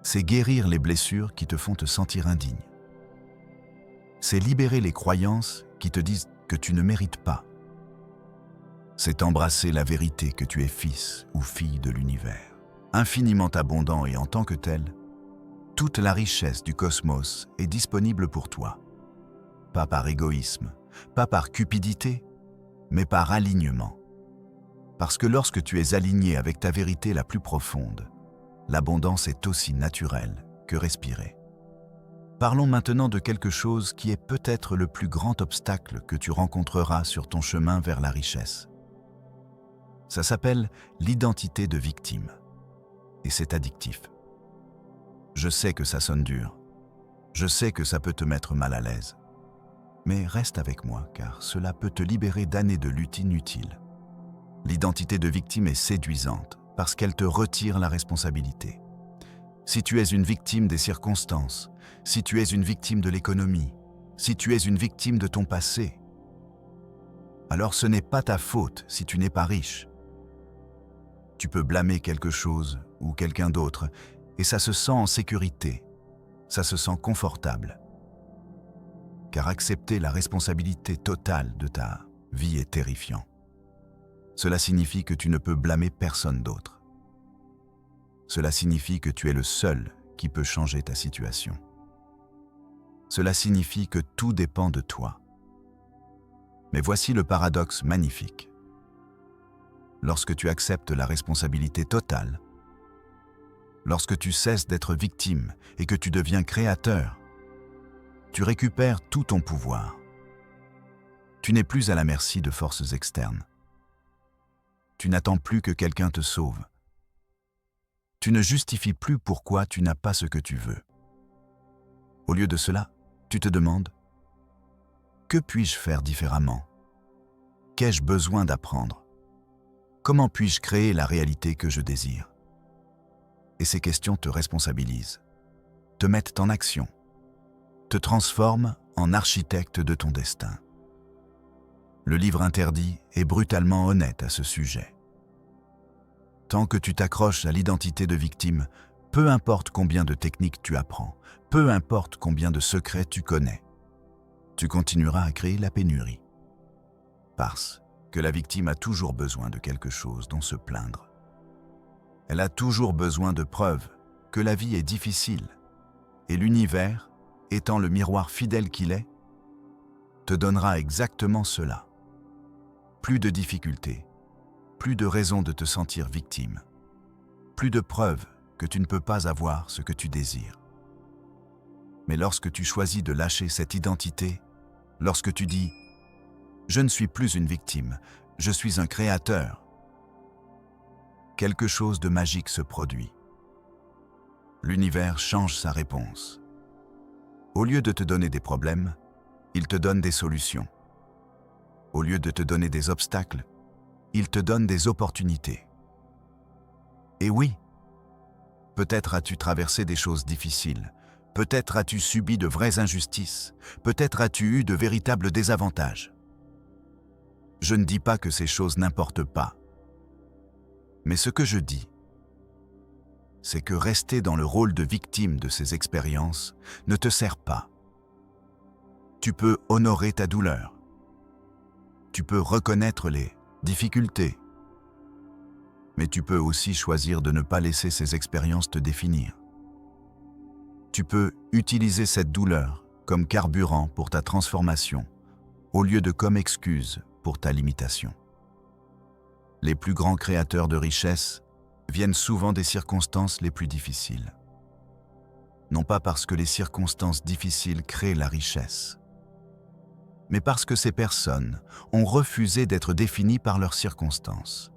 C'est guérir les blessures qui te font te sentir indigne. C'est libérer les croyances qui te disent que tu ne mérites pas. C'est embrasser la vérité que tu es fils ou fille de l'univers, infiniment abondant et en tant que tel, toute la richesse du cosmos est disponible pour toi. Pas par égoïsme, pas par cupidité, mais par alignement. Parce que lorsque tu es aligné avec ta vérité la plus profonde, l'abondance est aussi naturelle que respirée. Parlons maintenant de quelque chose qui est peut-être le plus grand obstacle que tu rencontreras sur ton chemin vers la richesse. Ça s'appelle l'identité de victime. Et c'est addictif. Je sais que ça sonne dur. Je sais que ça peut te mettre mal à l'aise. Mais reste avec moi, car cela peut te libérer d'années de lutte inutile. L'identité de victime est séduisante parce qu'elle te retire la responsabilité. Si tu es une victime des circonstances, si tu es une victime de l'économie, si tu es une victime de ton passé, alors ce n'est pas ta faute si tu n'es pas riche. Tu peux blâmer quelque chose ou quelqu'un d'autre et ça se sent en sécurité, ça se sent confortable. Car accepter la responsabilité totale de ta vie est terrifiant. Cela signifie que tu ne peux blâmer personne d'autre. Cela signifie que tu es le seul qui peut changer ta situation. Cela signifie que tout dépend de toi. Mais voici le paradoxe magnifique. Lorsque tu acceptes la responsabilité totale, lorsque tu cesses d'être victime et que tu deviens créateur, tu récupères tout ton pouvoir. Tu n'es plus à la merci de forces externes. Tu n'attends plus que quelqu'un te sauve. Tu ne justifies plus pourquoi tu n'as pas ce que tu veux. Au lieu de cela, tu te demandes « Que puis-je faire différemment ? Qu'ai-je besoin d'apprendre ? Comment puis-je créer la réalité que je désire ?» Et ces questions te responsabilisent, te mettent en action, te transforment en architecte de ton destin. Le livre interdit est brutalement honnête à ce sujet. Tant que tu t'accroches à l'identité de victime, peu importe combien de techniques tu apprends, peu importe combien de secrets tu connais, tu continueras à créer la pénurie. Parce que la victime a toujours besoin de quelque chose dont se plaindre. Elle a toujours besoin de preuves que la vie est difficile et l'univers, étant le miroir fidèle qu'il est, te donnera exactement cela. Plus de difficultés, plus de raisons de te sentir victime. Plus de preuves que tu ne peux pas avoir ce que tu désires. Mais lorsque tu choisis de lâcher cette identité, lorsque tu dis « Je ne suis plus une victime, je suis un créateur », quelque chose de magique se produit. L'univers change sa réponse. Au lieu de te donner des problèmes, il te donne des solutions. Au lieu de te donner des obstacles, il te donne des opportunités. Et oui, peut-être as-tu traversé des choses difficiles, peut-être as-tu subi de vraies injustices, peut-être as-tu eu de véritables désavantages. Je ne dis pas que ces choses n'importent pas. Mais ce que je dis, c'est que rester dans le rôle de victime de ces expériences ne te sert pas. Tu peux honorer ta douleur. Tu peux reconnaître les difficultés. Mais tu peux aussi choisir de ne pas laisser ces expériences te définir. Tu peux utiliser cette douleur comme carburant pour ta transformation, au lieu de comme excuse pour ta limitation. Les plus grands créateurs de richesse viennent souvent des circonstances les plus difficiles. Non pas parce que les circonstances difficiles créent la richesse, mais parce que ces personnes ont refusé d'être définies par leurs circonstances.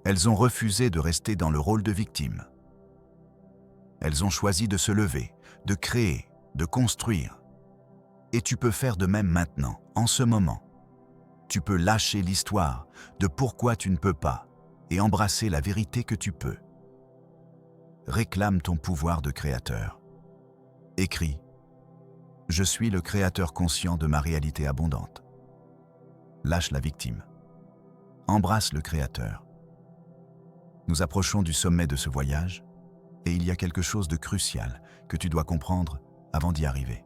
Elles ont refusé de rester dans le rôle de victime. Elles ont choisi de se lever, de créer, de construire. Et tu peux faire de même maintenant, en ce moment. Tu peux lâcher l'histoire de pourquoi tu ne peux pas et embrasser la vérité que tu peux. Réclame ton pouvoir de créateur. Écris « Je suis le créateur conscient de ma réalité abondante ». Lâche la victime. Embrasse le créateur. Nous approchons du sommet de ce voyage et il y a quelque chose de crucial que tu dois comprendre avant d'y arriver.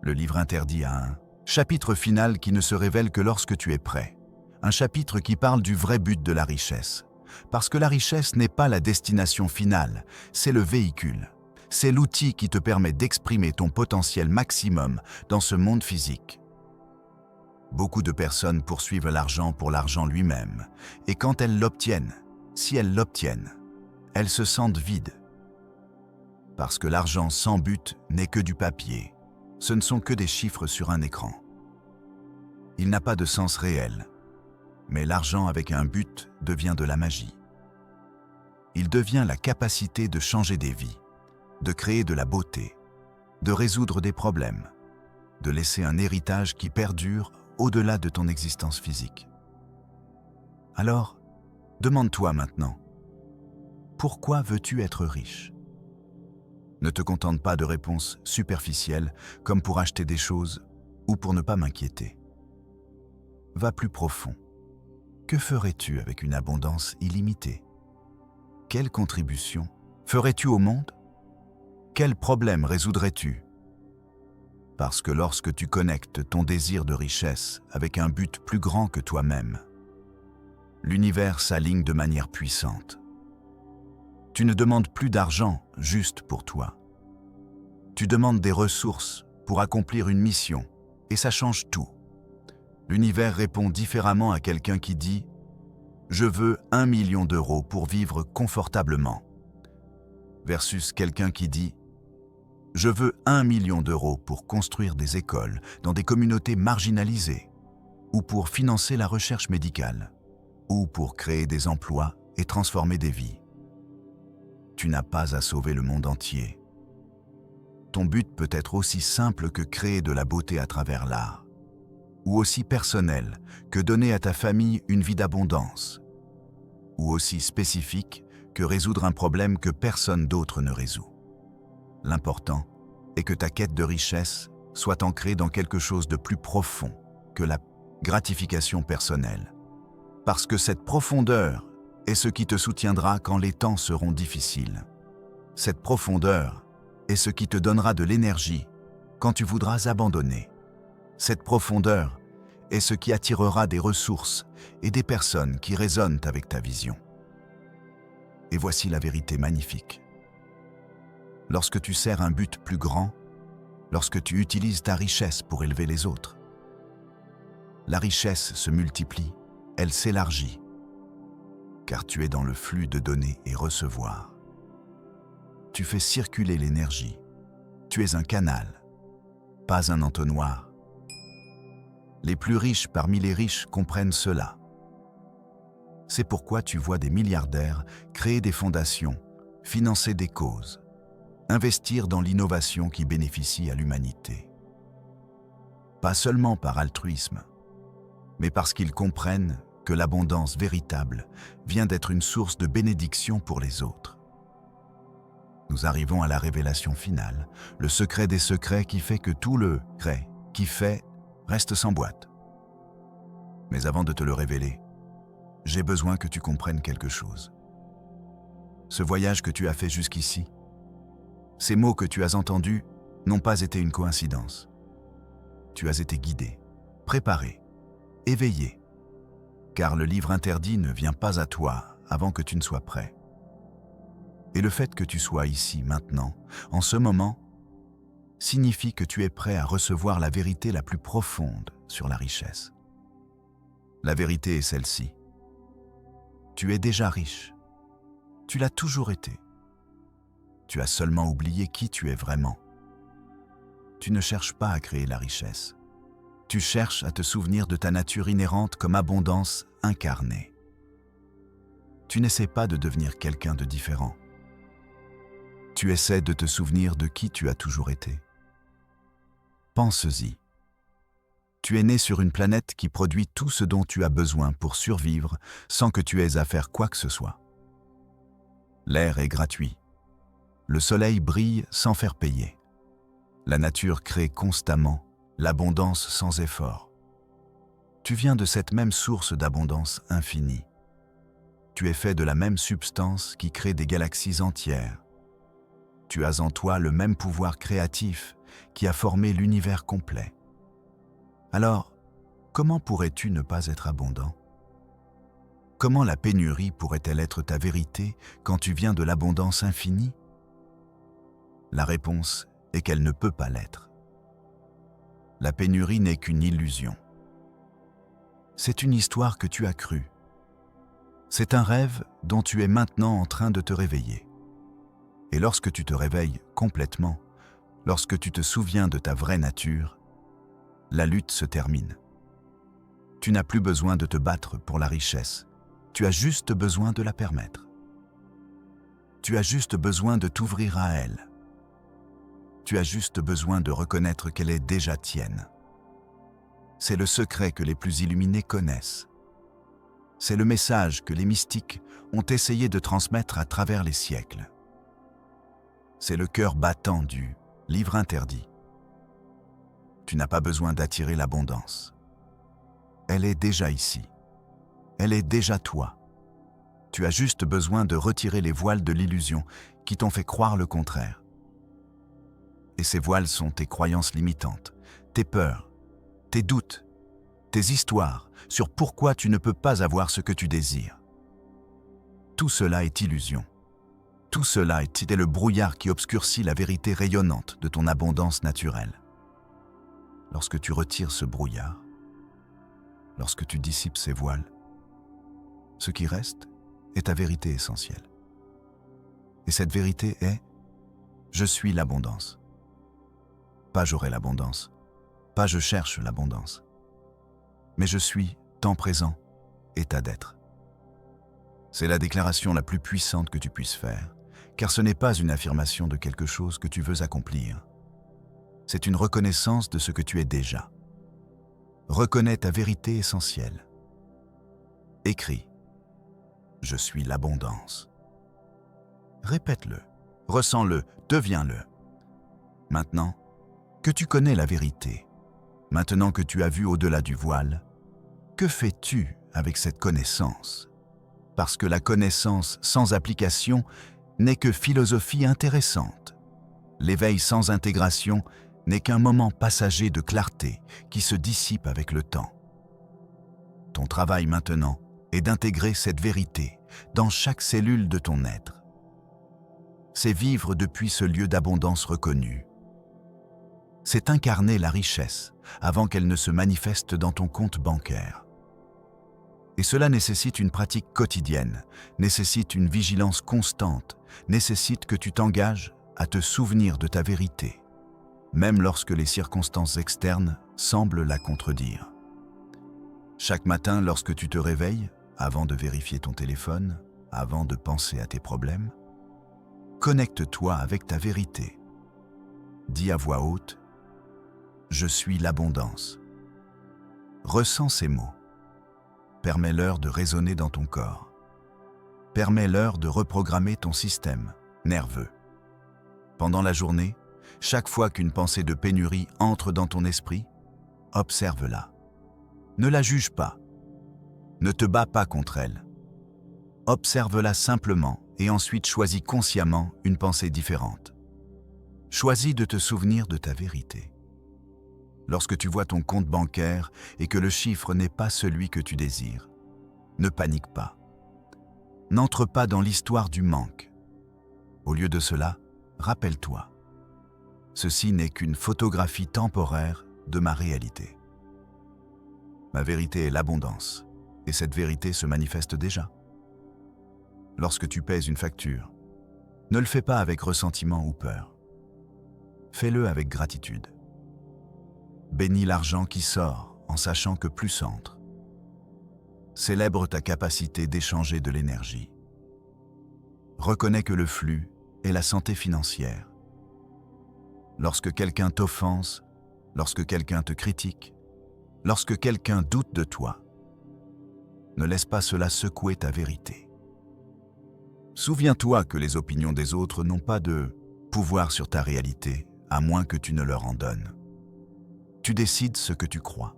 Le livre interdit a un chapitre final qui ne se révèle que lorsque tu es prêt. Un chapitre qui parle du vrai but de la richesse. Parce que la richesse n'est pas la destination finale, c'est le véhicule. C'est l'outil qui te permet d'exprimer ton potentiel maximum dans ce monde physique. Beaucoup de personnes poursuivent l'argent pour l'argent lui-même. Et quand elles l'obtiennent, si elles l'obtiennent, elles se sentent vides. Parce que l'argent sans but n'est que du papier. Ce ne sont que des chiffres sur un écran. Il n'a pas de sens réel. Mais l'argent avec un but devient de la magie. Il devient la capacité de changer des vies, de créer de la beauté, de résoudre des problèmes, de laisser un héritage qui perdure au-delà de ton existence physique. Alors, demande-toi maintenant, pourquoi veux-tu être riche? Ne te contente pas de réponses superficielles comme pour acheter des choses ou pour ne pas m'inquiéter. Va plus profond. Que ferais-tu avec une abondance illimitée? Quelle contribution ferais-tu au monde? Quel problème résoudrais-tu? Parce que lorsque tu connectes ton désir de richesse avec un but plus grand que toi-même, l'univers s'aligne de manière puissante. Tu ne demandes plus d'argent juste pour toi. Tu demandes des ressources pour accomplir une mission, et ça change tout. L'univers répond différemment à quelqu'un qui dit « Je veux 1 million d'euros pour vivre confortablement » versus quelqu'un qui dit « Je veux 1 million d'euros pour construire des écoles dans des communautés marginalisées ou pour financer la recherche médicale ou pour créer des emplois et transformer des vies. » Tu n'as pas à sauver le monde entier. Ton but peut être aussi simple que créer de la beauté à travers l'art, ou aussi personnel que donner à ta famille une vie d'abondance, ou aussi spécifique que résoudre un problème que personne d'autre ne résout. L'important est que ta quête de richesse soit ancrée dans quelque chose de plus profond que la gratification personnelle. Parce que cette profondeur est ce qui te soutiendra quand les temps seront difficiles. Cette profondeur est ce qui te donnera de l'énergie quand tu voudras abandonner. Cette profondeur est ce qui attirera des ressources et des personnes qui résonnent avec ta vision. Et voici la vérité magnifique. Lorsque tu sers un but plus grand, lorsque tu utilises ta richesse pour élever les autres, la richesse se multiplie elle s'élargit, car tu es dans le flux de donner et recevoir. Tu fais circuler l'énergie. Tu es un canal, pas un entonnoir. Les plus riches parmi les riches comprennent cela. C'est pourquoi tu vois des milliardaires créer des fondations, financer des causes, investir dans l'innovation qui bénéficie à l'humanité. Pas seulement par altruisme, mais parce qu'ils comprennent que l'abondance véritable vient d'être une source de bénédiction pour les autres. Nous arrivons à la révélation finale, le secret des secrets qui fait que tout le vrai qui fait reste sans boîte. Mais avant de te le révéler, j'ai besoin que tu comprennes quelque chose. Ce voyage que tu as fait jusqu'ici, ces mots que tu as entendus n'ont pas été une coïncidence. Tu as été guidé, préparé, éveillé, car le livre interdit ne vient pas à toi avant que tu ne sois prêt. Et le fait que tu sois ici, maintenant, en ce moment, signifie que tu es prêt à recevoir la vérité la plus profonde sur la richesse. La vérité est celle-ci. Tu es déjà riche. Tu l'as toujours été. Tu as seulement oublié qui tu es vraiment. Tu ne cherches pas à créer la richesse. Tu cherches à te souvenir de ta nature inhérente comme abondance incarnée. Tu n'essaies pas de devenir quelqu'un de différent. Tu essaies de te souvenir de qui tu as toujours été. Pense-y. Tu es né sur une planète qui produit tout ce dont tu as besoin pour survivre sans que tu aies à faire quoi que ce soit. L'air est gratuit. Le soleil brille sans faire payer. La nature crée constamment l'abondance sans effort. Tu viens de cette même source d'abondance infinie. Tu es fait de la même substance qui crée des galaxies entières. Tu as en toi le même pouvoir créatif qui a formé l'univers complet. Alors, comment pourrais-tu ne pas être abondant? Comment la pénurie pourrait-elle être ta vérité quand tu viens de l'abondance infinie? La réponse est qu'elle ne peut pas l'être. La pénurie n'est qu'une illusion. C'est une histoire que tu as crue. C'est un rêve dont tu es maintenant en train de te réveiller. Et lorsque tu te réveilles complètement, lorsque tu te souviens de ta vraie nature, la lutte se termine. Tu n'as plus besoin de te battre pour la richesse. Tu as juste besoin de la permettre. Tu as juste besoin de t'ouvrir à elle. Tu as juste besoin de reconnaître qu'elle est déjà tienne. C'est le secret que les plus illuminés connaissent. C'est le message que les mystiques ont essayé de transmettre à travers les siècles. C'est le cœur battant du livre interdit. Tu n'as pas besoin d'attirer l'abondance. Elle est déjà ici. Elle est déjà toi. Tu as juste besoin de retirer les voiles de l'illusion qui t'ont fait croire le contraire. Et ces voiles sont tes croyances limitantes, tes peurs, tes doutes, tes histoires sur pourquoi tu ne peux pas avoir ce que tu désires. Tout cela est illusion. Tout cela est le brouillard qui obscurcit la vérité rayonnante de ton abondance naturelle. Lorsque tu retires ce brouillard, lorsque tu dissipes ces voiles, ce qui reste est ta vérité essentielle. Et cette vérité est « Je suis l'abondance ». Pas « j'aurai l'abondance », pas « je cherche l'abondance », mais « je suis temps présent, état d'être ». C'est la déclaration la plus puissante que tu puisses faire, car ce n'est pas une affirmation de quelque chose que tu veux accomplir. C'est une reconnaissance de ce que tu es déjà. Reconnais ta vérité essentielle. Écris « Je suis l'abondance ». Répète-le, ressens-le, deviens-le. Maintenant que tu connais la vérité, maintenant que tu as vu au-delà du voile, que fais-tu avec cette connaissance? Parce que la connaissance sans application n'est que philosophie intéressante. L'éveil sans intégration n'est qu'un moment passager de clarté qui se dissipe avec le temps. Ton travail maintenant est d'intégrer cette vérité dans chaque cellule de ton être. C'est vivre depuis ce lieu d'abondance reconnu. C'est incarner la richesse avant qu'elle ne se manifeste dans ton compte bancaire. Et Et cela nécessite une pratique quotidienne, nécessite une vigilance constante, nécessite que tu t'engages à te souvenir de ta vérité, même lorsque les circonstances externes semblent la contredire. Chaque matin, lorsque tu te réveilles, avant de vérifier ton téléphone, avant de penser à tes problèmes, connecte-toi avec ta vérité. Dis à voix haute « Je suis l'abondance ». Ressens ces mots. Permets-leur de résonner dans ton corps. Permets-leur de reprogrammer ton système nerveux. Pendant la journée, chaque fois qu'une pensée de pénurie entre dans ton esprit, observe-la. Ne la juge pas. Ne te bats pas contre elle. Observe-la simplement et ensuite choisis consciemment une pensée différente. Choisis de te souvenir de ta vérité. Lorsque tu vois ton compte bancaire et que le chiffre n'est pas celui que tu désires, ne panique pas. N'entre pas dans l'histoire du manque. Au lieu de cela, rappelle-toi. Ceci n'est qu'une photographie temporaire de ma réalité. Ma vérité est l'abondance, et cette vérité se manifeste déjà. Lorsque tu paies une facture, ne le fais pas avec ressentiment ou peur. Fais-le avec gratitude. Bénis l'argent qui sort en sachant que plus entre. Célèbre ta capacité d'échanger de l'énergie. Reconnais que le flux est la santé financière. Lorsque quelqu'un t'offense, lorsque quelqu'un te critique, lorsque quelqu'un doute de toi, ne laisse pas cela secouer ta vérité. Souviens-toi que les opinions des autres n'ont pas de pouvoir sur ta réalité, à moins que tu ne leur en donnes. Tu décides ce que tu crois.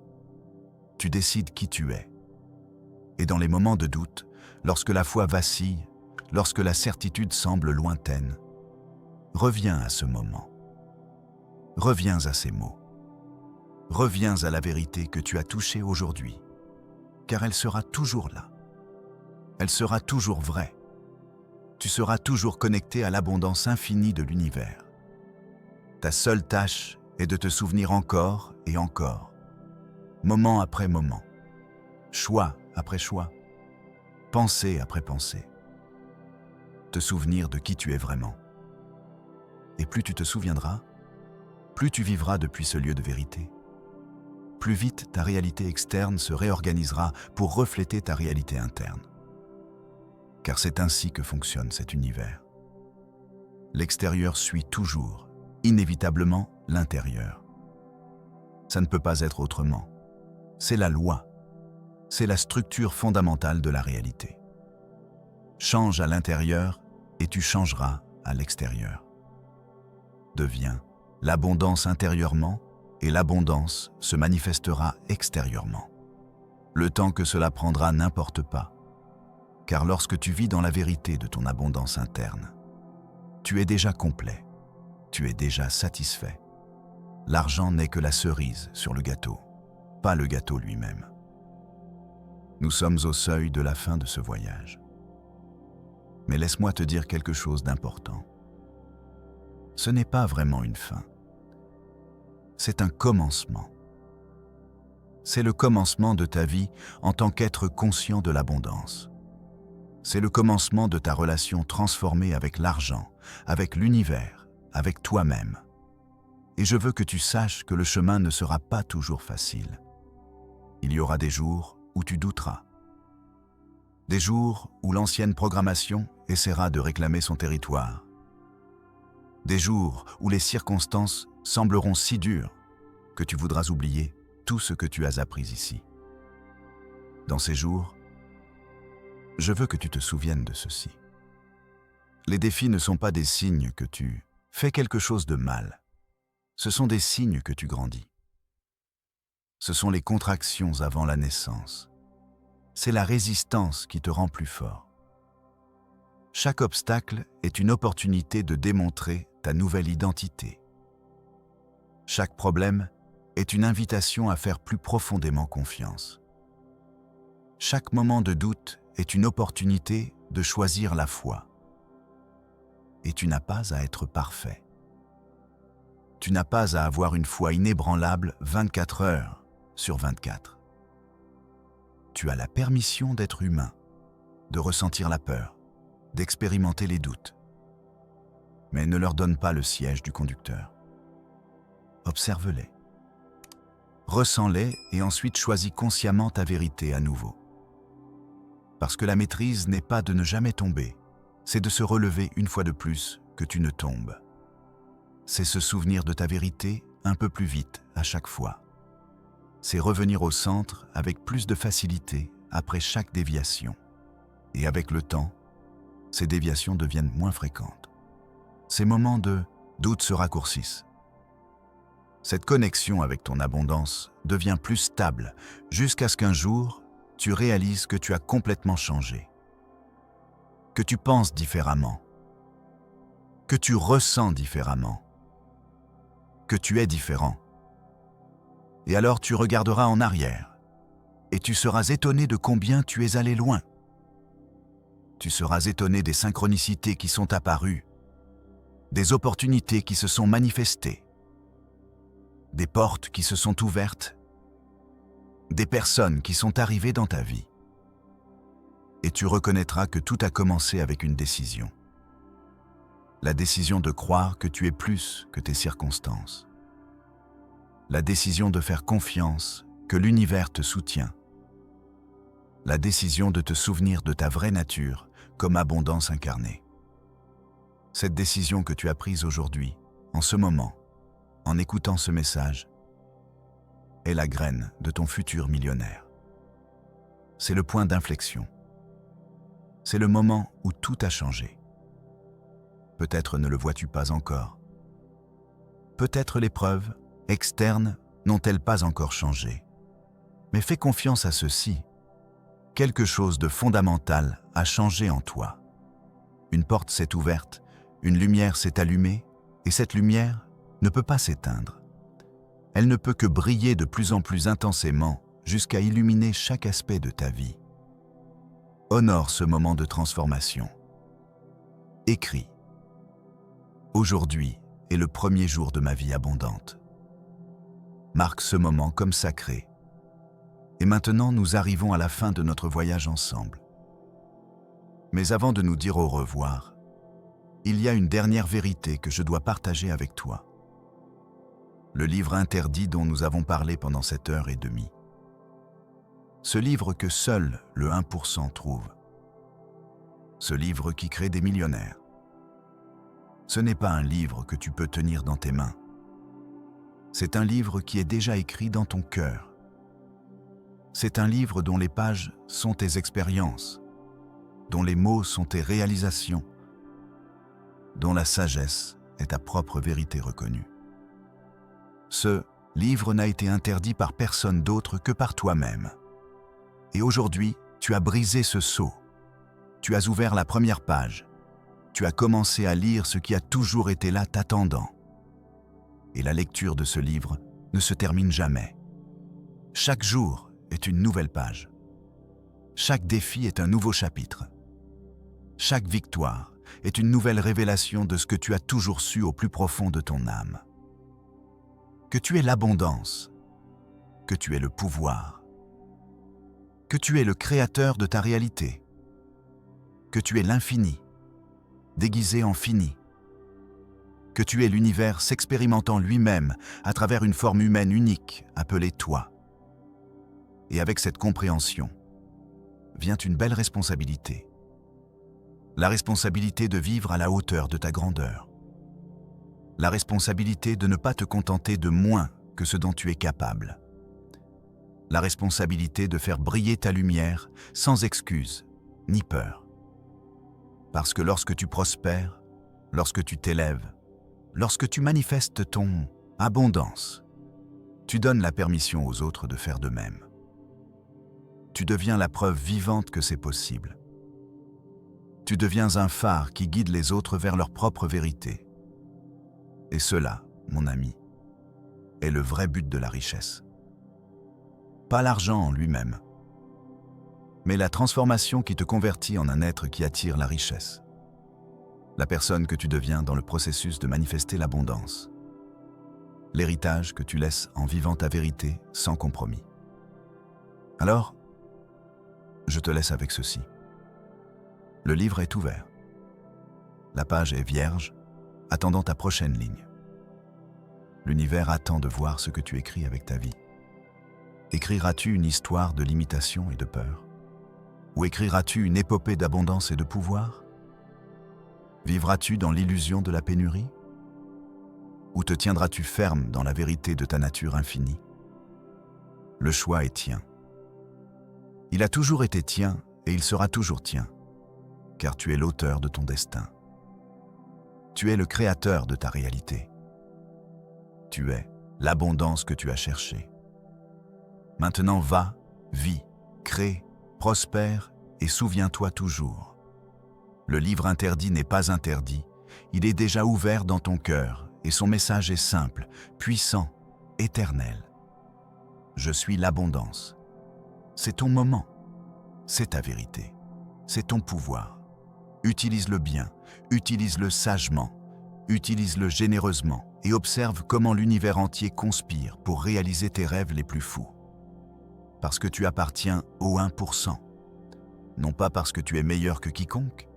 Tu décides qui tu es. Et dans les moments de doute, lorsque la foi vacille, lorsque la certitude semble lointaine, reviens à ce moment. Reviens à ces mots. Reviens à la vérité que tu as touchée aujourd'hui, car elle sera toujours là. Elle sera toujours vraie. Tu seras toujours connecté à l'abondance infinie de l'univers. Ta seule tâche est de te souvenir encore et encore, moment après moment, choix après choix, pensée après pensée. Te souvenir de qui tu es vraiment. Et plus tu te souviendras, plus tu vivras depuis ce lieu de vérité. Plus vite ta réalité externe se réorganisera pour refléter ta réalité interne. Car c'est ainsi que fonctionne cet univers. L'extérieur suit toujours, inévitablement, l'intérieur. Ça ne peut pas être autrement. C'est la loi. C'est la structure fondamentale de la réalité. Change à l'intérieur et tu changeras à l'extérieur. Deviens l'abondance intérieurement et l'abondance se manifestera extérieurement. Le temps que cela prendra n'importe pas, car lorsque tu vis dans la vérité de ton abondance interne, tu es déjà complet, tu es déjà satisfait. L'argent n'est que la cerise sur le gâteau, pas le gâteau lui-même. Nous sommes au seuil de la fin de ce voyage. Mais laisse-moi te dire quelque chose d'important. Ce n'est pas vraiment une fin. C'est un commencement. C'est le commencement de ta vie en tant qu'être conscient de l'abondance. C'est le commencement de ta relation transformée avec l'argent, avec l'univers, avec toi-même. Et je veux que tu saches que le chemin ne sera pas toujours facile. Il y aura des jours où tu douteras. Des jours où l'ancienne programmation essaiera de réclamer son territoire. Des jours où les circonstances sembleront si dures que tu voudras oublier tout ce que tu as appris ici. Dans ces jours, je veux que tu te souviennes de ceci. Les défis ne sont pas des signes que tu fais quelque chose de mal. Ce sont des signes que tu grandis. Ce sont les contractions avant la naissance. C'est la résistance qui te rend plus fort. Chaque obstacle est une opportunité de démontrer ta nouvelle identité. Chaque problème est une invitation à faire plus profondément confiance. Chaque moment de doute est une opportunité de choisir la foi. Et tu n'as pas à être parfait. Tu n'as pas à avoir une foi inébranlable 24 heures sur 24. tu as la permission d'être humain, de ressentir la peur, d'expérimenter les doutes. Mais ne leur donne pas le siège du conducteur. Observe-les. Ressens-les et ensuite choisis consciemment ta vérité à nouveau. Parce que la maîtrise n'est pas de ne jamais tomber, c'est de se relever une fois de plus que tu ne tombes. C'est se souvenir de ta vérité un peu plus vite à chaque fois. C'est revenir au centre avec plus de facilité après chaque déviation. Et avec le temps, ces déviations deviennent moins fréquentes. Ces moments de doute se raccourcissent. Cette connexion avec ton abondance devient plus stable jusqu'à ce qu'un jour, tu réalises que tu as complètement changé, que tu penses différemment, que tu ressens différemment, que tu es différent. Et alors tu regarderas en arrière et tu seras étonné de combien tu es allé loin. Tu seras étonné des synchronicités qui sont apparues, des opportunités qui se sont manifestées, des portes qui se sont ouvertes, des personnes qui sont arrivées dans ta vie. Et tu reconnaîtras que tout a commencé avec une décision. La décision de croire que tu es plus que tes circonstances. La décision de faire confiance que l'univers te soutient. La décision de te souvenir de ta vraie nature comme abondance incarnée. Cette décision que tu as prise aujourd'hui, en ce moment, en écoutant ce message, est la graine de ton futur millionnaire. C'est le point d'inflexion. C'est le moment où tout a changé. Peut-être ne le vois-tu pas encore. Peut-être les preuves externes n'ont-elles pas encore changé. Mais fais confiance à ceci. Quelque chose de fondamental a changé en toi. Une porte s'est ouverte, une lumière s'est allumée, et cette lumière ne peut pas s'éteindre. Elle ne peut que briller de plus en plus intensément jusqu'à illuminer chaque aspect de ta vie. Honore ce moment de transformation. Écris. Aujourd'hui est le premier jour de ma vie abondante. Marque ce moment comme sacré. Et maintenant, nous arrivons à la fin de notre voyage ensemble. Mais avant de nous dire au revoir, il y a une dernière vérité que je dois partager avec toi. Le livre interdit dont nous avons parlé pendant cette heure et demie. Ce livre que seul le 1% trouve. Ce livre qui crée des millionnaires. Ce n'est pas un livre que tu peux tenir dans tes mains. C'est un livre qui est déjà écrit dans ton cœur. C'est un livre dont les pages sont tes expériences, dont les mots sont tes réalisations, dont la sagesse est ta propre vérité reconnue. Ce livre n'a été interdit par personne d'autre que par toi-même. Et aujourd'hui, tu as brisé ce sceau. Tu as ouvert la première page. Tu as commencé à lire ce qui a toujours été là t'attendant. Et la lecture de ce livre ne se termine jamais. Chaque jour est une nouvelle page. Chaque défi est un nouveau chapitre. Chaque victoire est une nouvelle révélation de ce que tu as toujours su au plus profond de ton âme. Que tu es l'abondance, que tu es le pouvoir, que tu es le créateur de ta réalité, que tu es l'infini, déguisé en fini, que tu es l'univers s'expérimentant lui-même à travers une forme humaine unique appelée toi. Et avec cette compréhension, vient une belle responsabilité. La responsabilité de vivre à la hauteur de ta grandeur. La responsabilité de ne pas te contenter de moins que ce dont tu es capable. La responsabilité de faire briller ta lumière sans excuse ni peur. Parce que lorsque tu prospères, lorsque tu t'élèves, lorsque tu manifestes ton abondance, tu donnes la permission aux autres de faire de même. Tu deviens la preuve vivante que c'est possible. Tu deviens un phare qui guide les autres vers leur propre vérité. Et cela, mon ami, est le vrai but de la richesse. Pas l'argent en lui-même, mais la transformation qui te convertit en un être qui attire la richesse. La personne que tu deviens dans le processus de manifester l'abondance. L'héritage que tu laisses en vivant ta vérité sans compromis. Alors, Je te laisse avec ceci. Le livre est ouvert. La page est vierge, attendant ta prochaine ligne. L'univers attend de voir ce que tu écris avec ta vie. Écriras-tu une histoire de limitation et de peur? Ou écriras-tu une épopée d'abondance et de pouvoir? Vivras-tu dans l'illusion de la pénurie? Ou te tiendras-tu ferme dans la vérité de ta nature infinie? Le choix est tien. Il a toujours été tien et il sera toujours tien, car tu es l'auteur de ton destin. Tu es le créateur de ta réalité. Tu es l'abondance que tu as cherchée. Maintenant va, vis, crée, prospère et souviens-toi toujours. Le livre interdit n'est pas interdit, il est déjà ouvert dans ton cœur et son message est simple, puissant, éternel. Je suis l'abondance. C'est ton moment, c'est ta vérité, c'est ton pouvoir. Utilise-le bien, utilise-le sagement, utilise-le généreusement et observe comment l'univers entier conspire pour réaliser tes rêves les plus fous. Parce que tu appartiens au 1%, non pas parce que tu es meilleur que quiconque,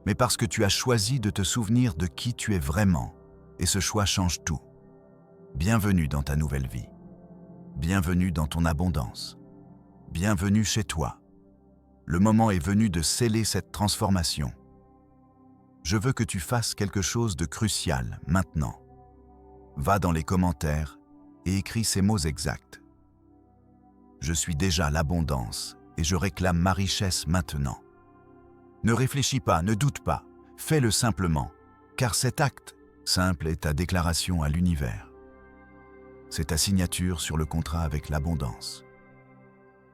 mais parce que tu as choisi de te souvenir de qui tu es vraiment, et ce choix change tout. Bienvenue dans ta nouvelle vie. Bienvenue dans ton abondance. Bienvenue chez toi. Le moment est venu de sceller cette transformation. Je veux que tu fasses quelque chose de crucial maintenant. Va dans les commentaires et écris ces mots exacts. Je suis déjà l'abondance et je réclame ma richesse maintenant. Ne réfléchis pas, ne doute pas, fais-le simplement, car cet acte simple est ta déclaration à l'univers. C'est ta signature sur le contrat avec l'abondance.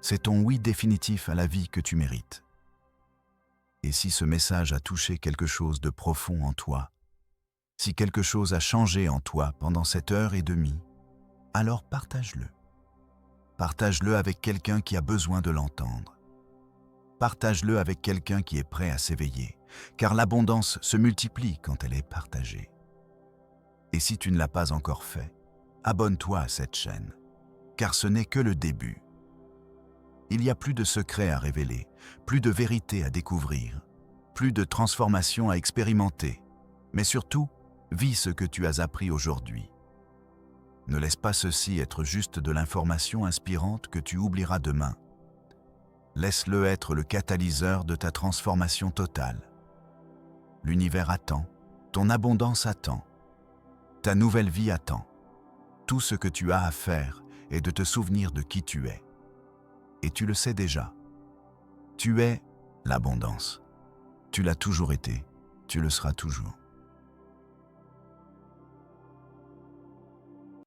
C'est ton oui définitif à la vie que tu mérites. Et si ce message a touché quelque chose de profond en toi, si quelque chose a changé en toi pendant cette heure et demie, alors partage-le. Partage-le avec quelqu'un qui a besoin de l'entendre. Partage-le avec quelqu'un qui est prêt à s'éveiller, car l'abondance se multiplie quand elle est partagée. Et si tu ne l'as pas encore fait, abonne-toi à cette chaîne, car ce n'est que le début. Il y a plus de secrets à révéler, plus de vérités à découvrir, plus de transformations à expérimenter, mais surtout, vis ce que tu as appris aujourd'hui. Ne laisse pas ceci être juste de l'information inspirante que tu oublieras demain. Laisse-le être le catalyseur de ta transformation totale. L'univers attend, ton abondance attend, ta nouvelle vie attend. Tout ce que tu as à faire est de te souvenir de qui tu es. Et tu le sais déjà. Tu es l'abondance. Tu l'as toujours été, tu le seras toujours.